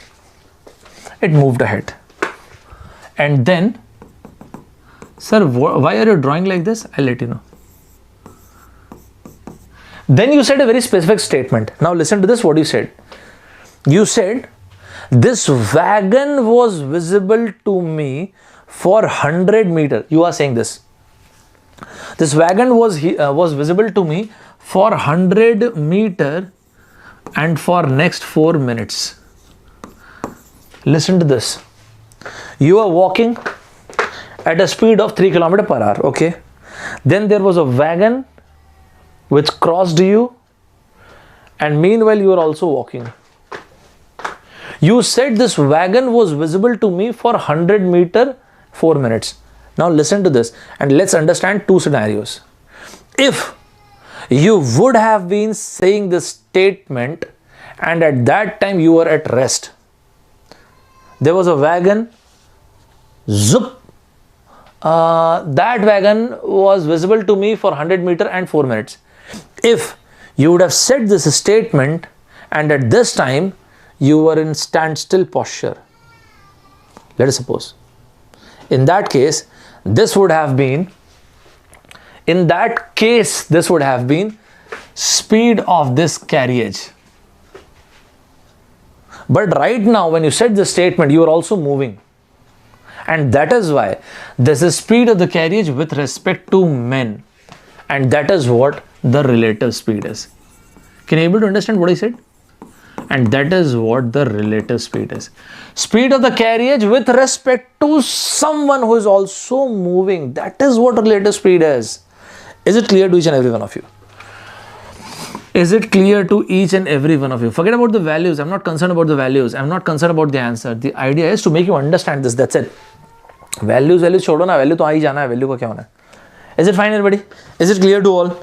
it moved ahead. And then, sir, why are you drawing like this? I'll let you know. Then you said a very specific statement. Now listen to this. What you said? You said, this wagon was visible to me for 100 meters. You are saying this. This wagon was visible to me for 100 meters and for next 4 minutes. Listen to this. You are walking at a speed of 3 km per hour. Okay. Then there was a wagon which crossed you, and meanwhile you are also walking. You said this wagon was visible to me for 100 meters, 4 minutes. Now listen to this and let's understand two scenarios. If you would have been saying this statement and at that time you were at rest, there was a wagon, zoop, that wagon was visible to me for 100 meters and 4 minutes. If you would have said this statement and at this time you were in standstill posture, let us suppose, in that case this would have been speed of this carriage. But right now when you said this statement, you are also moving, and that is why this is speed of the carriage with respect to men, and that is what the relative speed is. Can you able to understand what I said? And that is what the relative speed is. Speed of the carriage with respect to someone who is also moving. That is what relative speed is. Is it clear to each and every one of you? Is it clear to each and every one of you? Forget about the values. I'm not concerned about the values. I'm not concerned about the answer. The idea is to make you understand this. That's it. Values छोड़ो ना. Value तो आ ही जाना है. Value का क्या होना है? Is it fine, everybody? Is it clear to all?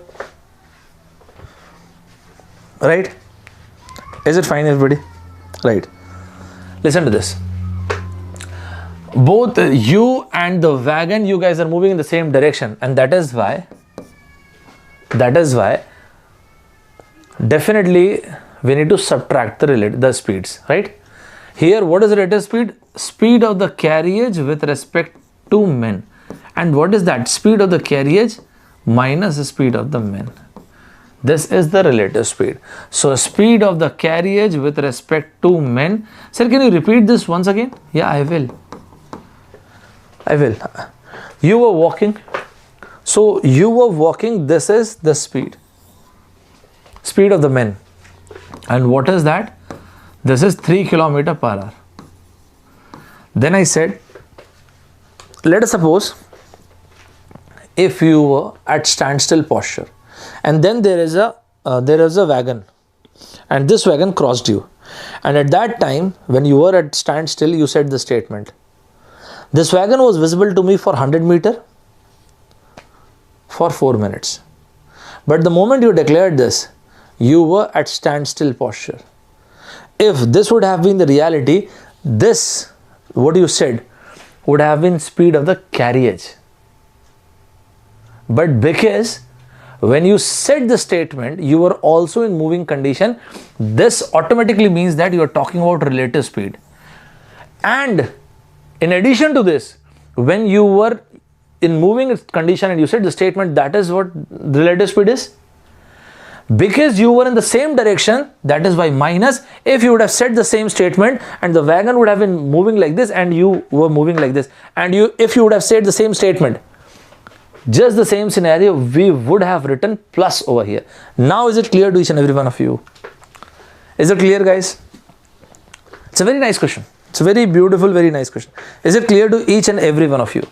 Right? Is it fine, everybody? Right. Listen to this. Both you and the wagon, you guys are moving in the same direction, and that is why definitely we need to subtract the speeds, right? Here, what is the relative speed? Speed of the carriage with respect to men. And what is that? Speed of the carriage minus the speed of the men. This is the relative speed. So speed of the carriage with respect to men. Sir, can you repeat this once again? Yeah, I will. You were walking. So you were walking. This is the speed. Speed of the men. And what is that? This is 3 km per hour. Then I said, let us suppose if you were at standstill posture, and then there is a wagon, and this wagon crossed you, and at that time when you were at standstill, you said the statement, this wagon was visible to me for 100 meters for 4 minutes. But the moment you declared this, you were at standstill posture. If this would have been the reality, this, what you said, would have been speed of the carriage. But because when you said the statement, you were also in moving condition, this automatically means that you are talking about relative speed. And in addition to this, when you were in moving condition and you said the statement, that is what relative speed is. Because you were in the same direction, that is why minus. If you would have said the same statement and the wagon would have been moving like this and you were moving like this, and if you would have said the same statement, just the same scenario, we would have written plus over here. Now is it clear to each and every one of you? Is it clear, guys? It's a very nice question. It's a very beautiful, very nice question. Is it clear to each and every one of you?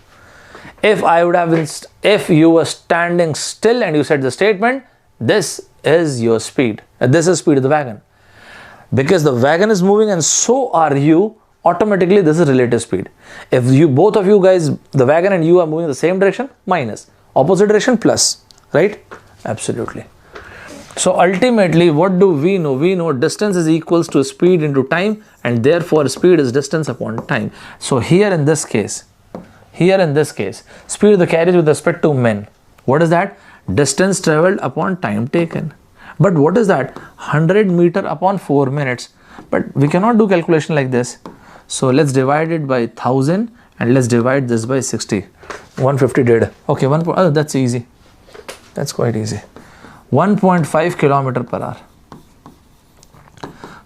If you were standing still and you said the statement, this is your speed. This is speed of the wagon. Because the wagon is moving and so are you, automatically this is relative speed. If you both of you guys, the wagon and you are moving in the same direction, minus. Opposite direction, plus. Right? Absolutely. So ultimately, what do we know? We know distance is equals to speed into time, and therefore speed is distance upon time. So here in this case, speed of the carriage with respect to men. What is that? Distance traveled upon time taken. But what is that? 100 meter upon 4 minutes. But we cannot do calculation like this. So let's divide it by 1000 and let's divide this by 60. 150 did. Okay, that's easy. That's quite easy. 1.5 kilometer per hour.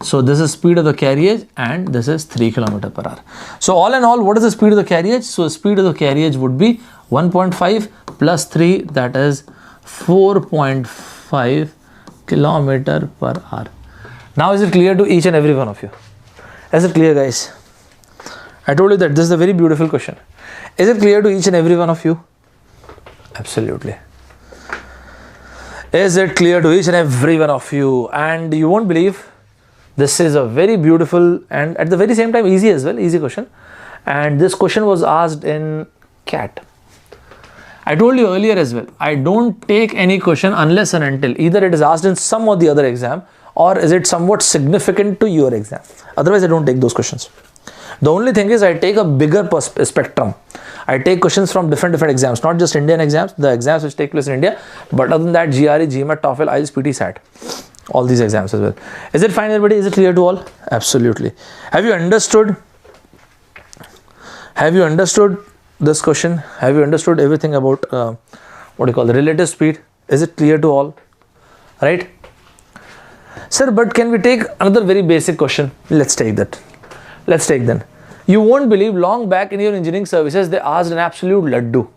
So this is speed of the carriage and this is 3 kilometer per hour. So all in all, what is the speed of the carriage? So speed of the carriage would be 1.5 plus 3, that is 4.5 kilometer per hour. Now is it clear to each and every one of you? Is it clear, guys? I told you that this is a very beautiful question. Is it clear to each and every one of you? Absolutely. Is it clear to each and every one of you? And you won't believe, this is a very beautiful and at the very same time easy as well, easy question. And this question was asked in CAT. I told you earlier as well, I don't take any question unless and until either it is asked in some or the other exam or is it somewhat significant to your exam. Otherwise, I don't take those questions. The only thing is I take a bigger spectrum. I take questions from different exams, not just Indian exams, the exams which take place in India, but other than that, GRE, GMAT, TOEFL, IELTS, PT, SAT, all these exams as well. Is it fine, everybody? Is it clear to all? Absolutely. Have you understood this question? Have you understood everything about what do you call the relative speed? Is it clear to all? Right? Sir, but can we take another very basic question? Let's take that. Let's take then. You won't believe, long back in your engineering services, they asked an absolute laddu.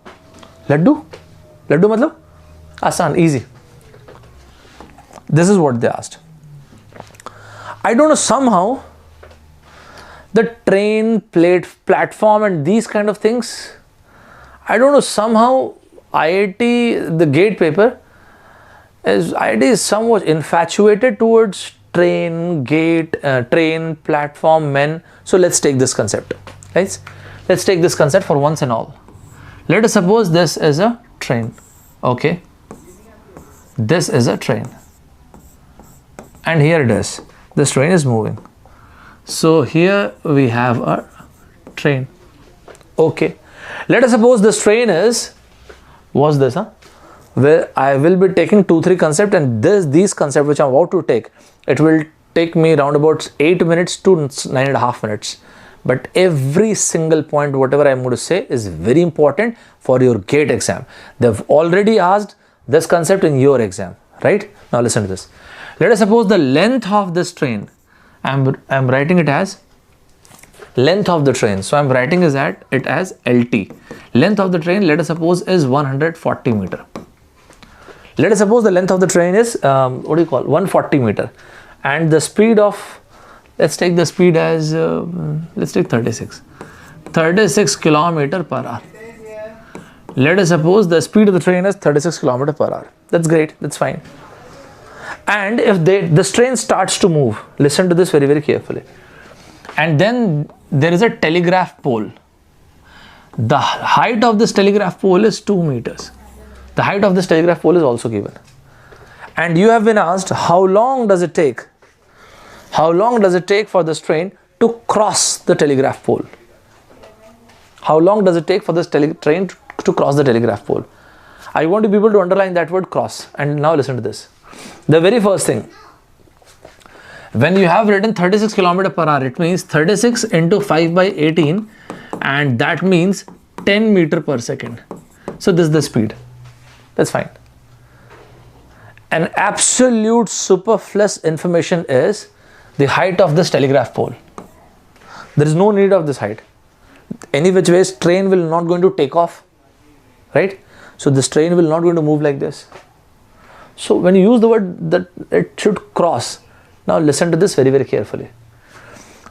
Laddu? Laddu matlab? Asan, easy. This is what they asked. I don't know, somehow the train platform and these kind of things, I don't know, somehow IIT, the GATE paper, IIT is somewhat infatuated towards train, gate, train, platform, men. So let's take this concept, right? Let's take this concept for once and all. Let us suppose this is a train, okay? This is a train. And here it is. This train is moving. So here we have a train, okay? Let us suppose this train is, what's this, where I will be taking 2-3 concepts and these concepts which I'm about to take, it will take me around about 8 minutes to 9.5 minutes. But every single point, whatever I'm going to say, is very important for your GATE exam. They've already asked this concept in your exam, right? Now listen to this. Let us suppose the length of this train, I'm writing it as length of the train. So I'm writing it as LT. Length of the train, let us suppose, is 140 meter. Let us suppose the length of the train is 140 meter, and the speed of, let's take the speed as let's take 36 kilometer per hour. Let us suppose the speed of the train is 36 kilometer per hour. That's great, that's fine. And if this train starts to move, listen to this very, very carefully, and then there is a telegraph pole. The height of this telegraph pole is 2 meters. The height of this telegraph pole is also given. And you have been asked, how long does it take? How long does it take for this train to cross the telegraph pole? How long does it take for this train to cross the telegraph pole? I want people to underline that word cross. And now listen to this. The very first thing, when you have written 36 kilometer per hour, it means 36 into 5 by 18, and that means 10 meter per second. So this is the speed. That's fine. An absolute superfluous information is the height of this telegraph pole. There is no need of this height. Any which ways, train will not going to take off, right? So this train will not going to move like this. So when you use the word that it should cross, now listen to this very, very carefully.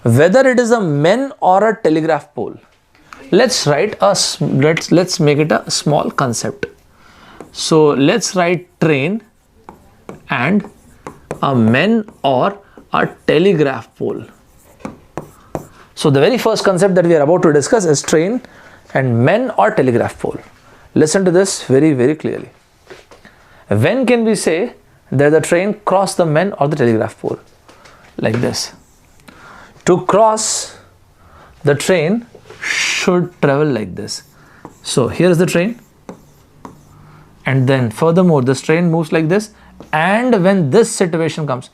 Whether it is a men or a telegraph pole, let's make it a small concept. So let's write train and a men or a telegraph pole. So the very first concept that we are about to discuss is train and men or telegraph pole. Listen to this very, very clearly. When can we say that the train crossed the men or the telegraph pole? Like this. To cross, the train should travel like this. So here is the train, and then furthermore this train moves like this, and when this situation comes,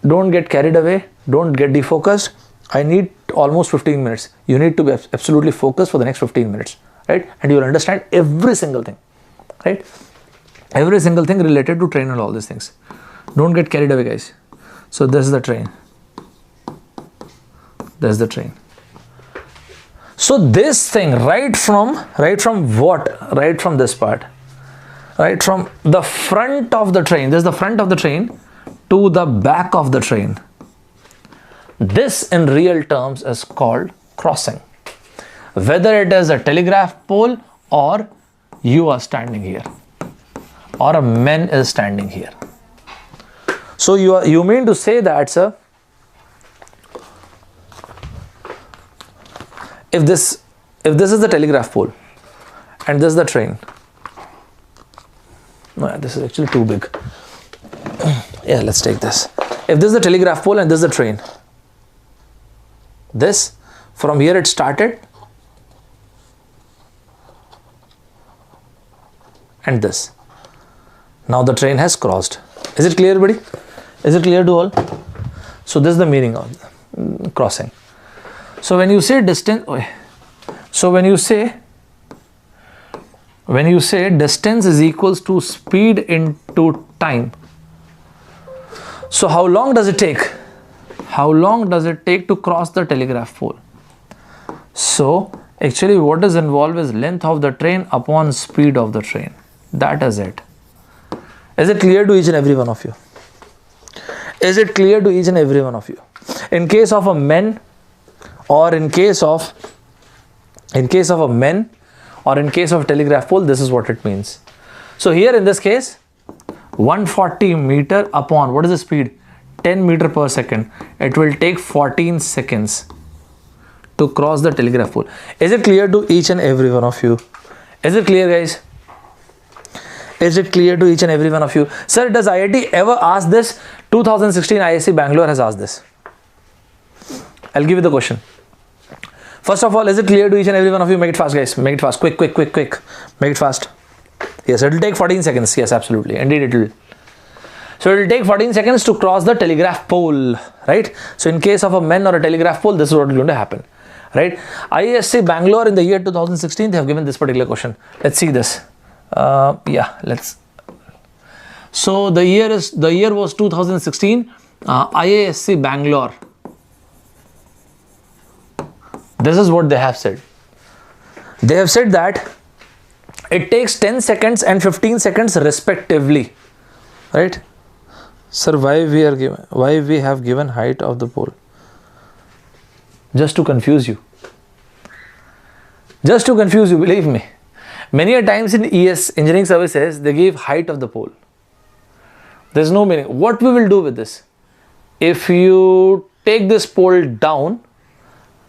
don't get carried away, don't get defocused. I need almost 15 minutes. You need to be absolutely focused for the next 15 minutes, right? And you will understand every single thing, right? Every single thing related to train and all these things. Don't get carried away, guys. So this is the train. There's the train. So this thing right from what? Right from this part. Right from the front of the train. This is the front of the train to the back of the train. This in real terms is called crossing. Whether it is a telegraph pole or you are standing here or a man is standing here. So you mean to say that, sir, if this is the telegraph pole and this is the train. No, this is actually too big. Yeah, let's take this. If this is the telegraph pole and this is the train, this from here it started and this. Now the train has crossed. Is it clear, buddy? Is it clear to all? So this is the meaning of crossing. So when you say distance, so when you say distance is equals to speed into time. So how long does it take? How long does it take to cross the telegraph pole? So actually what is involved is length of the train upon speed of the train. That is it. Is it clear to each and every one of you? Is it clear to each and every one of you? In case of a men, or in case of a men, or in case of telegraph pole, this is what it means. So here in this case, 140 meter upon, what is the speed? 10 meter per second. It will take 14 seconds to cross the telegraph pole. Is it clear to each and every one of you? Is it clear, guys? Is it clear to each and every one of you? Sir, does IIT ever ask this? 2016 ISE Bangalore has asked this. I'll give you the question. First of all, is it clear to each and every one of you? Make it fast, guys. Make it fast. Quick. Make it fast. Yes, it will take 14 seconds. Yes, absolutely. Indeed, it will. So it will take 14 seconds to cross the telegraph pole, right? So in case of a men or a telegraph pole, this is what is going to happen, right? ISE Bangalore in the year 2016, they have given this particular question. Let's see this. Yeah, let's. So the year was 2016. IISc Bangalore. This is what they have said. They have said that it takes 10 seconds and 15 seconds respectively, right? Sir, why we have given height of the pole? Just to confuse you. Just to confuse you, believe me. Many a times in ES, engineering services, they give height of the pole. There is no meaning. What we will do with this? If you take this pole down,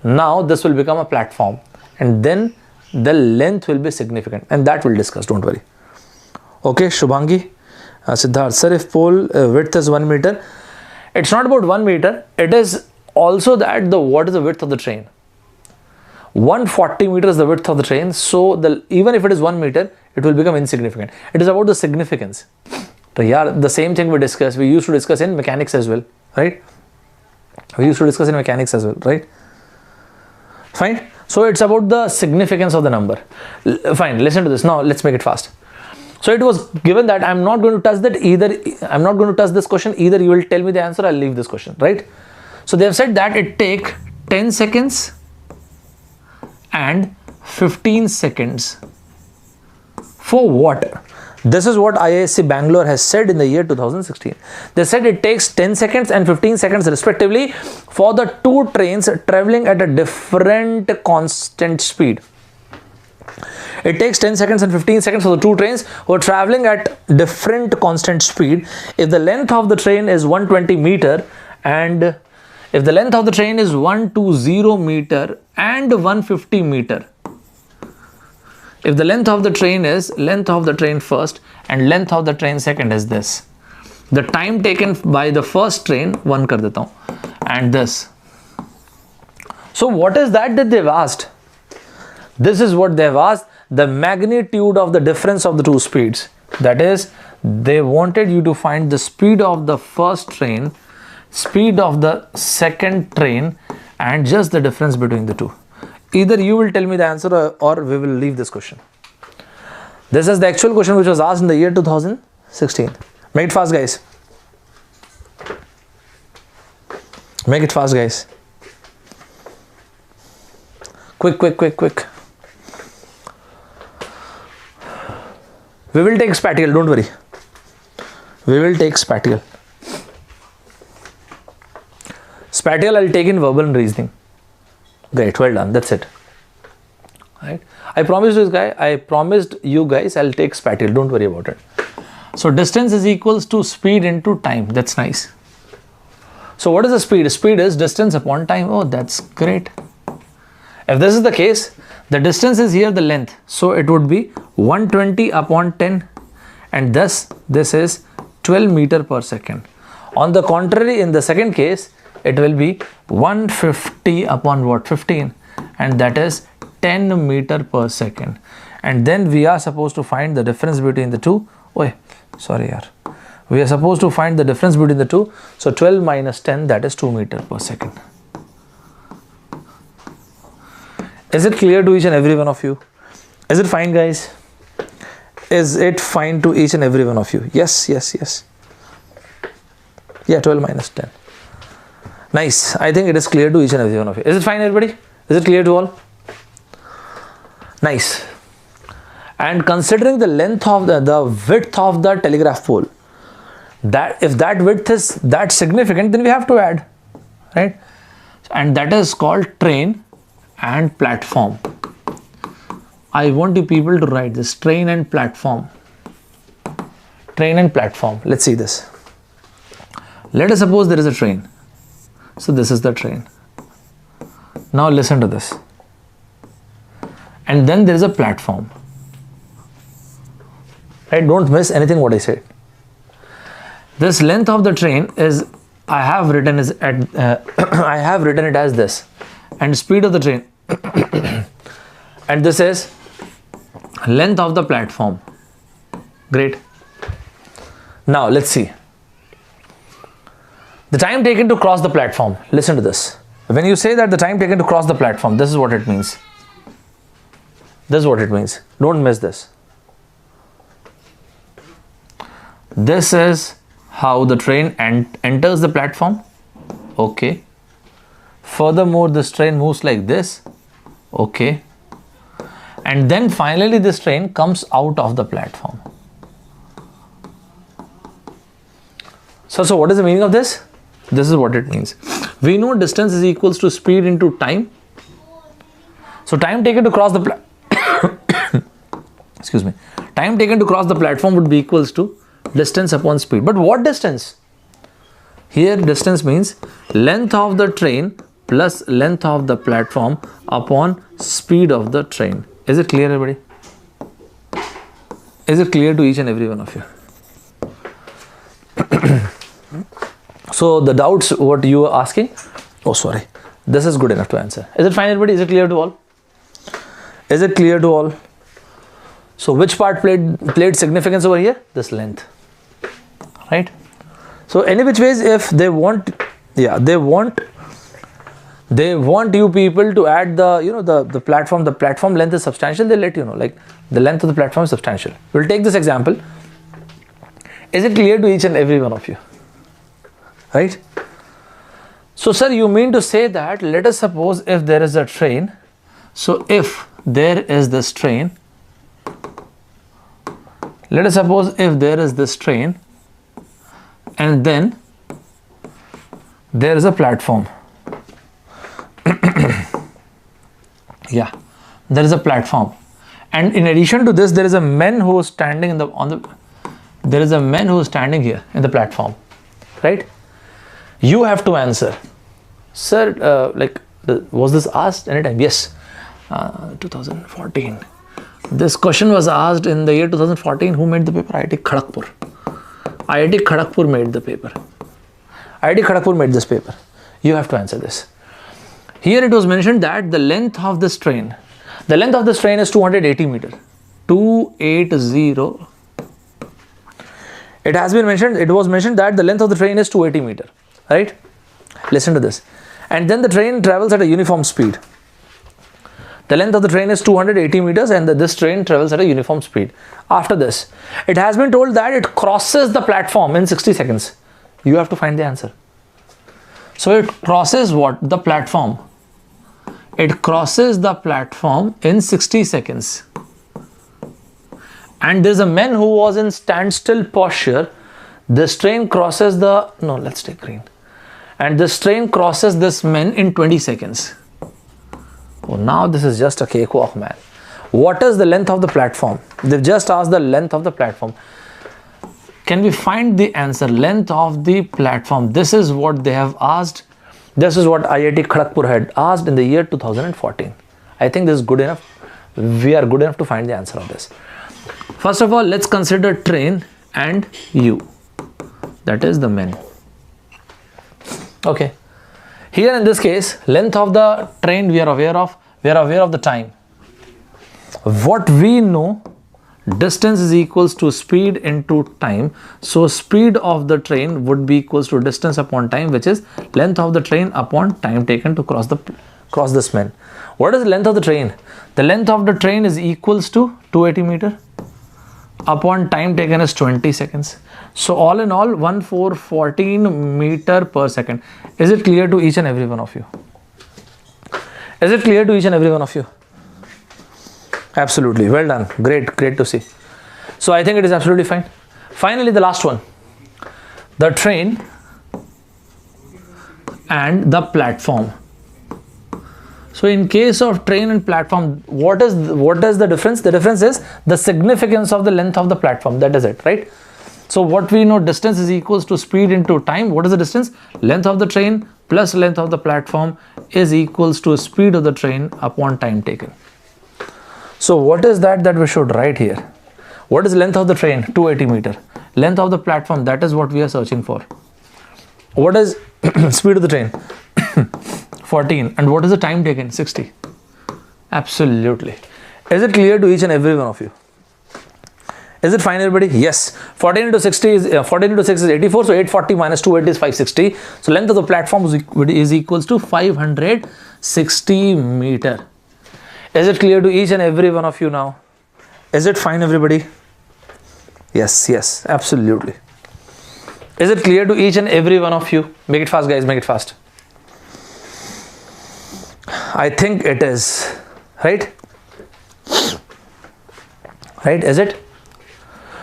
now this will become a platform, and then the length will be significant, and that we'll discuss, don't worry. Okay, Shubhangi, Siddharth, sir, if pole width is 1 meter, it's not about 1 meter, it is also that what is the width of the train. 140 meters is the width of the train, so even if it is 1 meter, it will become insignificant. It is about the significance. So yeah, the same thing we used to discuss in mechanics as well, right? Fine. So it's about the significance of the number. Fine, listen to this. Now let's make it fast. So it was given that I'm not going to touch that either. I'm not going to touch this question either. You will tell me the answer, I'll leave this question, right? So they have said that it take 10 seconds and 15 seconds. For what? This is what IISc Bangalore has said in the year 2016. They said it takes 10 seconds and 15 seconds respectively for the two trains traveling at a different constant speed. It takes 10 seconds and 15 seconds for the two trains who are traveling at different constant speed. If the length of the train is 120 meter and if the length of the train is 120 meter and 150 meter, if the length of the train is length of the train first and length of the train second is this, the time taken by the first train 1 kar deta hu, and this. So what is that they've asked? This is what they've asked, the magnitude of the difference of the two speeds. That is, they wanted you to find the speed of the first train, speed of the second train, and just the difference between the two. Either you will tell me the answer or we will leave this question. This is the actual question which was asked in the year 2016. Make it fast, guys. Make it fast, guys. Quick, quick, quick, quick. We will take spatial, don't worry. We will take spatial. Spatial I'll take in verbal and reasoning. Great, well done, that's it. Right? I promised you guys I'll take spatial, don't worry about it. So distance is equals to speed into time. That's nice. So what is the speed? Speed is distance upon time. Oh, that's great. If this is the case, the distance is here the length. So it would be 120 upon 10 and thus this is 12 meter per second. On the contrary, in the second case, it will be 150 upon what? 15, and that is 10 meter per second. And then we are supposed to find the difference between the two. Oh, sorry, yaar. We are supposed to find the difference between the two. So 12 minus 10, that is 2 meter per second. Is it clear to each and every one of you? Is it fine, guys? Is it fine to each and every one of you? Yes, yes, yes. Yeah, 12 minus 10. Nice. I think it is clear to each and every one of you. Is it fine, everybody? Is it clear to all? Nice. And considering the length of the width of the telegraph pole, that if that width is that significant, then we have to add, right? And that is called train and platform. I want you people to write this, train and platform. Train and platform. Let's see this. Let us suppose there is a train. So this is the train. Now listen to this. And then there is a platform. Right? Don't miss anything what I said. This length of the train is, I have written it as this, and speed of the train, and this is length of the platform. Great. Now let's see. The time taken to cross the platform. Listen to this. When you say that the time taken to cross the platform, this is what it means. This is what it means. Don't miss this. This is how the train enters the platform. Okay. Furthermore, this train moves like this. Okay. And then finally this train comes out of the platform. So what is the meaning of this? This is what it means. We know distance is equals to speed into time. So time taken to cross the excuse me. Time taken to cross the platform would be equals to distance upon speed. But what distance? Here distance means length of the train plus length of the platform upon speed of the train. Is it clear, everybody? Is it clear to each and every one of you? So the doubts what you are asking, oh sorry, this is good enough to answer. Is it fine, everybody? Is it clear to all? Is it clear to all? So which part played significance over here? This length, right? So any which ways, if they want, yeah, they want you people to add the platform length is substantial, they let you know, like the length of the platform is substantial. We'll take this example. Is it clear to each and every one of you? Right? So sir, you mean to say that, let us suppose if there is a train. So if there is this train, let us suppose if there is this train and then there is a platform. Yeah, there is a platform, And in addition to this, there is a man who is standing there is a man who is standing here in the platform, right? You have to answer, sir. Was this asked anytime? Yes, 2014. This question was asked in the year 2014. Who made the paper? IIT Kharagpur. IIT Kharagpur made the paper. IIT Kharagpur made this paper. You have to answer this. Here it was mentioned that the length of this train, is 280 meter. 280. It was mentioned that the length of the train is 280 meter, right? Listen to this. And then the train travels at a uniform speed. The length of the train is 280 meters and this train travels at a uniform speed. After this, it has been told that it crosses the platform in 60 seconds. You have to find the answer. So it crosses what? The platform. It crosses the platform in 60 seconds. And there's a man who was in standstill posture. This train crosses let's take green. And this train crosses this man in 20 seconds. Oh, now this is just a cakewalk, man. What is the length of the platform? They've just asked the length of the platform. Can we find the answer? Length of the platform. This is what they have asked. This is what IIT Kharagpur had asked in the year 2014. I think this is good enough. We are good enough to find the answer of this. First of all, let's consider train and you. That is the men. Okay. Here in this case, length of the train we are aware of. We are aware of the time. What we know, distance is equals to speed into time. So speed of the train would be equals to distance upon time, which is length of the train upon time taken to cross this man. What is the length of the train? The length of the train is equals to 280 meter upon time taken is 20 seconds. So all in all, 1414 meter per second. Is it clear to each and every one of you? Is it clear to each and every one of you? Absolutely. Well done. Great to see. So I think it is absolutely fine. Finally, the last one. The train and the platform. So in case of train and platform, what is the difference? The difference is the significance of the length of the platform. That is it, right? So what we know, distance is equals to speed into time. What is the distance? Length of the train plus length of the platform is equals to speed of the train upon time taken. So what is that we should write here? What is length of the train? 280 meter. Length of the platform, that is what we are searching for. What is speed of the train? 14. And what is the time taken? 60. Absolutely. Is it clear to each and every one of you? Is it fine, everybody? Yes. 14 into 6 is 84. So 840 minus 280 is 560. So length of the platform is equals to 560 meter. Is it clear to each and every one of you now? Is it fine, everybody? Yes, absolutely. Is it clear to each and every one of you? Make it fast, guys, make it fast. I think it is, right? Right, is it?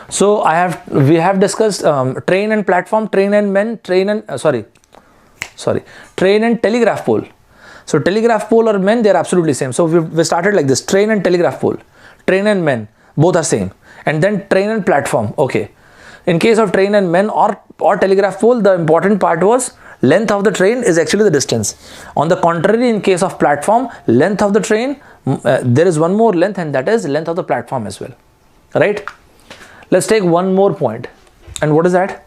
So we have discussed train and platform, train and men, train and telegraph pole. So telegraph pole or men, they are absolutely same. So we started like this: train and telegraph pole, train and men, both are same. And then train and platform. Okay. In case of train and men or telegraph pole, the important part was length of the train is actually the distance. On the contrary, in case of platform, length of the train, there is one more length, and that is length of the platform as well. Right? Let's take one more point. And what is that?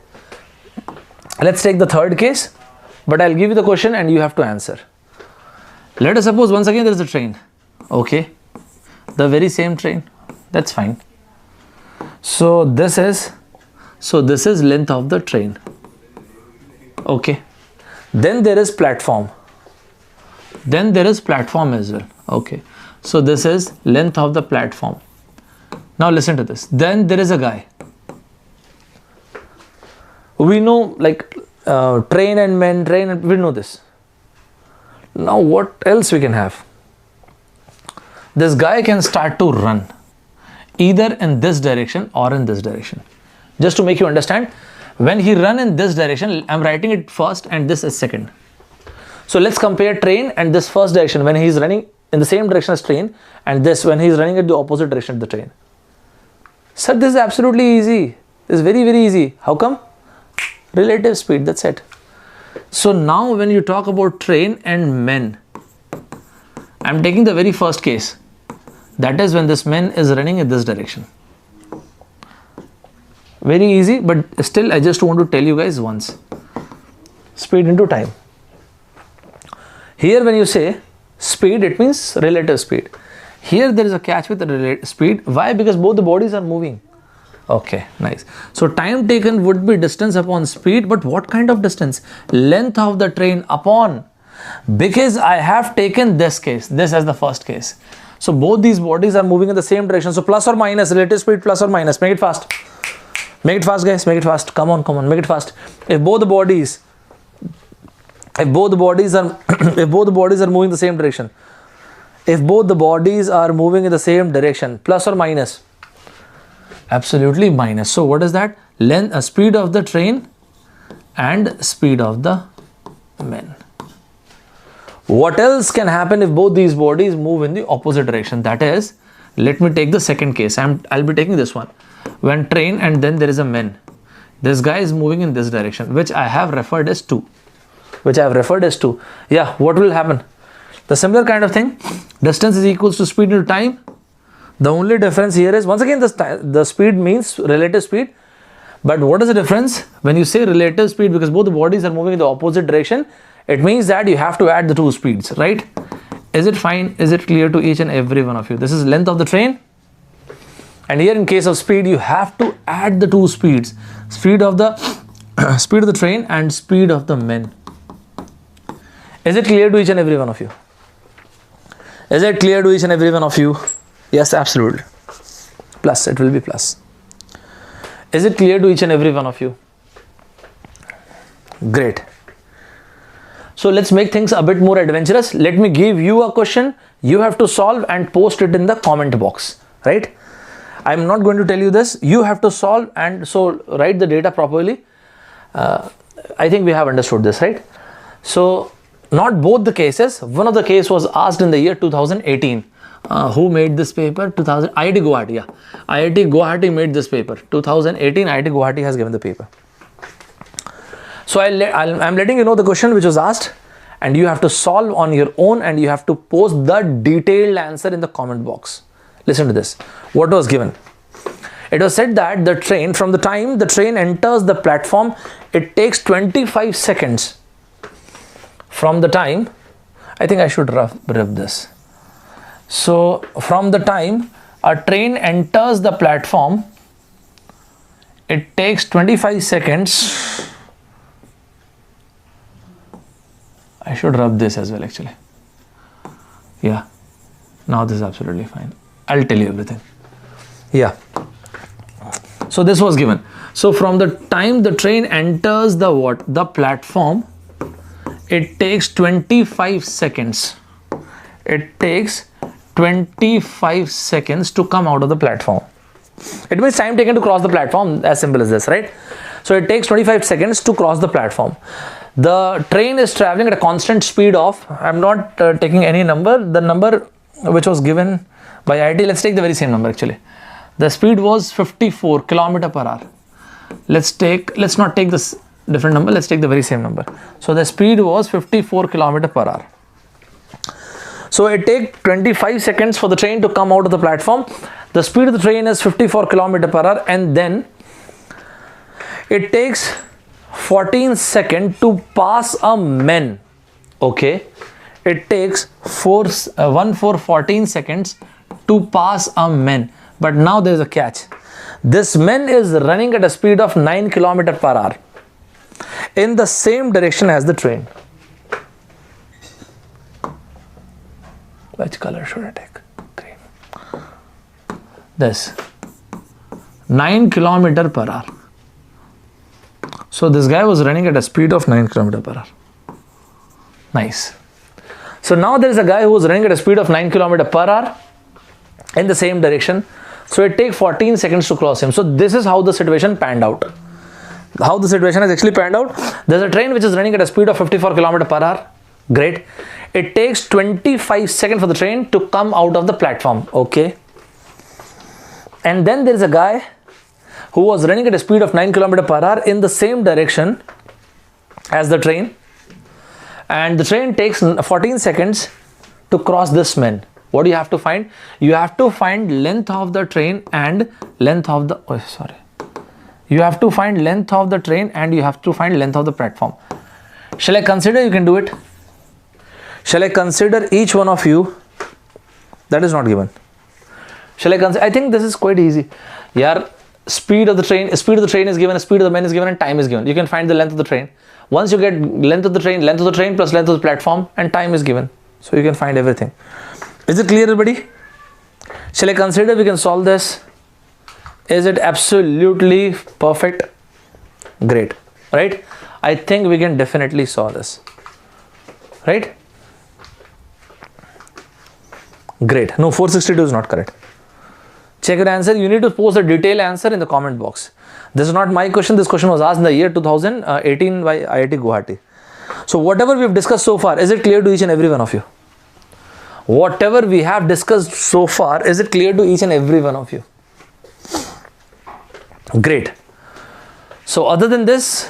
Let's take the third case, but I'll give you the question and you have to answer. Let us suppose once again there is a train. Okay. The very same train. That's fine. So this is length of the train. Okay. Then there is platform. Then there is platform as well. Okay. So this is length of the platform. Now listen to this. Then there is a guy. We know like train and men, we know this. Now what else we can have? This guy can start to run either in this direction or in this direction. Just to make you understand, when he run in this direction, I'm writing it first and this is second. So let's compare train and this first direction when he is running in the same direction as train, and this when he is running at the opposite direction of the train. Sir, this is absolutely easy. This is very, very easy. How come? Relative speed, that's it. So now when you talk about train and men, I'm taking the very first case. That is when this man is running in this direction. Very easy, but still I just want to tell you guys once. Speed into time. Here when you say speed, it means relative speed. Here there is a catch with the relative speed. Why? Because both the bodies are moving. Okay, nice. So time taken would be distance upon speed, but what kind of distance? Length of the train upon. Because I have taken this case, this as the first case. So both these bodies are moving in the same direction. So plus or minus, relative speed plus or minus. Make it fast. Make it fast, guys. Make it fast. Come on, come on. Make it fast. If both the bodies are moving in the same direction. If both the bodies are moving in the same direction, plus or minus? Absolutely minus. So what is that? Length, speed of the train and speed of the men. What else can happen if both these bodies move in the opposite direction? That is, let me take the second case. I'll be taking this one. When train and then there is a men. This guy is moving in this direction, which I have referred as 2. Yeah, what will happen? The similar kind of thing. Distance is equals to speed into time. The only difference here is, once again, the speed means relative speed. But what is the difference? When you say relative speed, because both the bodies are moving in the opposite direction, it means that you have to add the 2 speeds, right? Is it fine? Is it clear to each and every one of you? This is length of the train. And here in case of speed, you have to add the 2 speeds. Speed of the train and speed of the men. Is it clear to each and every one of you? Is it clear to each and every one of you? Yes, absolutely. Plus, it will be plus. Is it clear to each and every one of you? Great. So let's make things a bit more adventurous. Let me give you a question. You have to solve and post it in the comment box, right? I'm not going to tell you this. You have to solve and so write the data properly. I think we have understood this, right? So not both the cases. One of the case was asked in the year 2018. Who made this paper? IIT Guwahati. Yeah, IIT Guwahati made this paper. 2018 IIT Guwahati has given the paper. So I'm letting you know the question which was asked, and you have to solve on your own, and you have to post the detailed answer in the comment box. Listen to this. What was given? It was said that the train, from the time the train enters the platform, it takes 25 seconds. From the time, I think I should rub this. So from the time a train enters the platform, it takes 25 seconds. I should rub this as well, actually. Yeah, now this is absolutely fine. I'll tell you everything. Yeah. So this was given. So from the time the train enters the platform, it takes 25 seconds. It takes 25 seconds to come out of the platform. It means time taken to cross the platform, as simple as this, right? So it takes 25 seconds to cross the platform. The train is traveling at a constant speed of, I'm not taking any number, the number which was given by IIT, let's take the very same number actually. The speed was 54 km per hour. Let's not take this different number, let's take the very same number. So the speed was 54 km per hour. So it takes 25 seconds for the train to come out of the platform. The speed of the train is 54 km per hour, and then it takes 14 seconds to pass a man. Okay, it takes 14 seconds to pass a man. But now there is a catch. This man is running at a speed of 9 km per hour in the same direction as the train. Which color should I take? Green. This 9 km per hour. So this guy was running at a speed of 9 km per hour. Nice. So now there is a guy who is running at a speed of 9 km per hour in the same direction. So it takes 14 seconds to cross him. So this is how the situation panned out. How the situation has actually panned out. There's a train which is running at a speed of 54 km per hour. Great. It takes 25 seconds for the train to come out of the platform. Okay. And then there is a guy who was running at a speed of 9 km per hour in the same direction as the train. And the train takes 14 seconds to cross this man. What do you have to find? You have to find length of the train and length of the, you have to find length of the train and you have to find length of the platform. Shall I consider? You can do it. Shall I consider each one of you? That is not given. Shall I consider? I think this is quite easy. Yeah, speed of the train is given, speed of the man is given, and time is given. You can find the length of the train. Once you get length of the train plus length of the platform, and time is given. So you can find everything. Is it clear, everybody? Shall I consider we can solve this? Is it absolutely perfect? Great, right? I think we can definitely solve this, right? Great. No, 462 is not correct. Check your answer. You need to post a detailed answer in the comment box. This is not my question. This question was asked in the year 2018 by IIT Guwahati. So whatever we have discussed so far, is it clear to each and every one of you? Whatever we have discussed so far, is it clear to each and every one of you? Great. So other than this,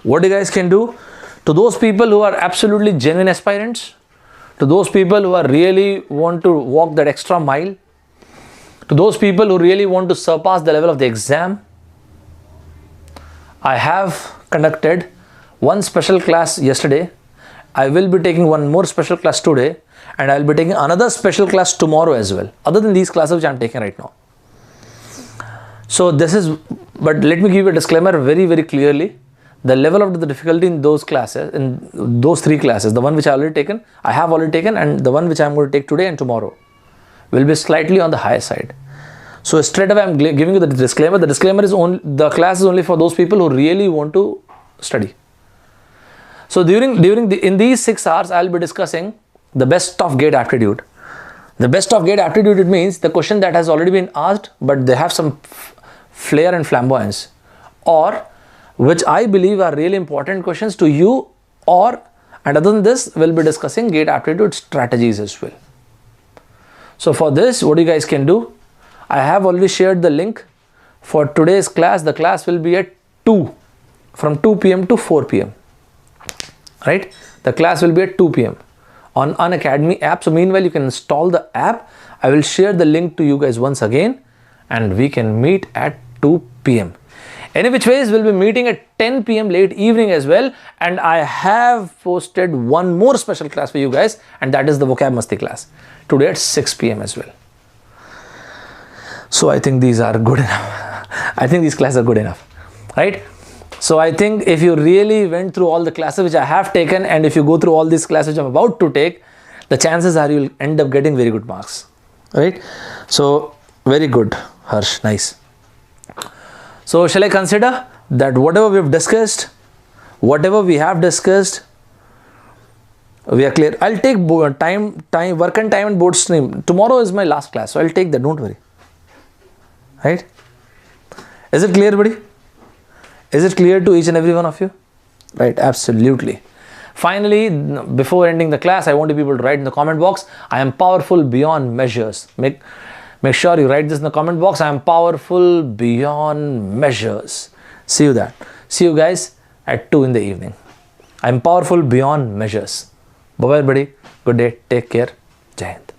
what you guys can do, to those people who are absolutely genuine aspirants, to those people who are really want to walk that extra mile, to those people who really want to surpass the level of the exam, I have conducted one special class yesterday. I will be taking one more special class today, and I will be taking another special class tomorrow as well, other than these classes which I am taking right now. So this is, but let me give you a disclaimer very, very clearly. The level of the difficulty in those classes, in those three classes, the one which I have already taken, and the one which I am going to take today and tomorrow, will be slightly on the higher side. So straight away I am giving you the disclaimer. The disclaimer is only, the class is only for those people who really want to study. So in these 6 hours, I will be discussing the best of GATE aptitude. The best of GATE aptitude, it means the question that has already been asked, but they have some flair and flamboyance, or which I believe are really important questions to you, and other than this, we'll be discussing GATE aptitude strategies as well. So for this, what you guys can do, I have already shared the link for today's class. The class will be at 2, from 2 p.m. to 4 p.m. Right? The class will be at 2 p.m. on Unacademy app. So meanwhile, you can install the app. I will share the link to you guys once again, and we can meet at 2 p.m. Any which ways, we'll be meeting at 10 p.m. late evening as well. And I have posted one more special class for you guys, and that is the Vocab Masti class today at 6 p.m. as well. So I think these are good enough. I think these classes are good enough, right? So I think if you really went through all the classes which I have taken, and if you go through all these classes which I'm about to take, the chances are you'll end up getting very good marks, right? So very good, Harsh, nice. So shall I consider that whatever we have discussed, we are clear. I'll take work and time and board stream. Tomorrow is my last class, so I'll take that, don't worry. Right? Is it clear, buddy? Is it clear to each and every one of you? Right, absolutely. Finally, before ending the class, I want you people to write in the comment box, I am powerful beyond measures. Make sure you write this in the comment box. I am powerful beyond measures. See you guys at 2 in the evening. I am powerful beyond measures. Bye bye, buddy. Good day. Take care. Jai Hind.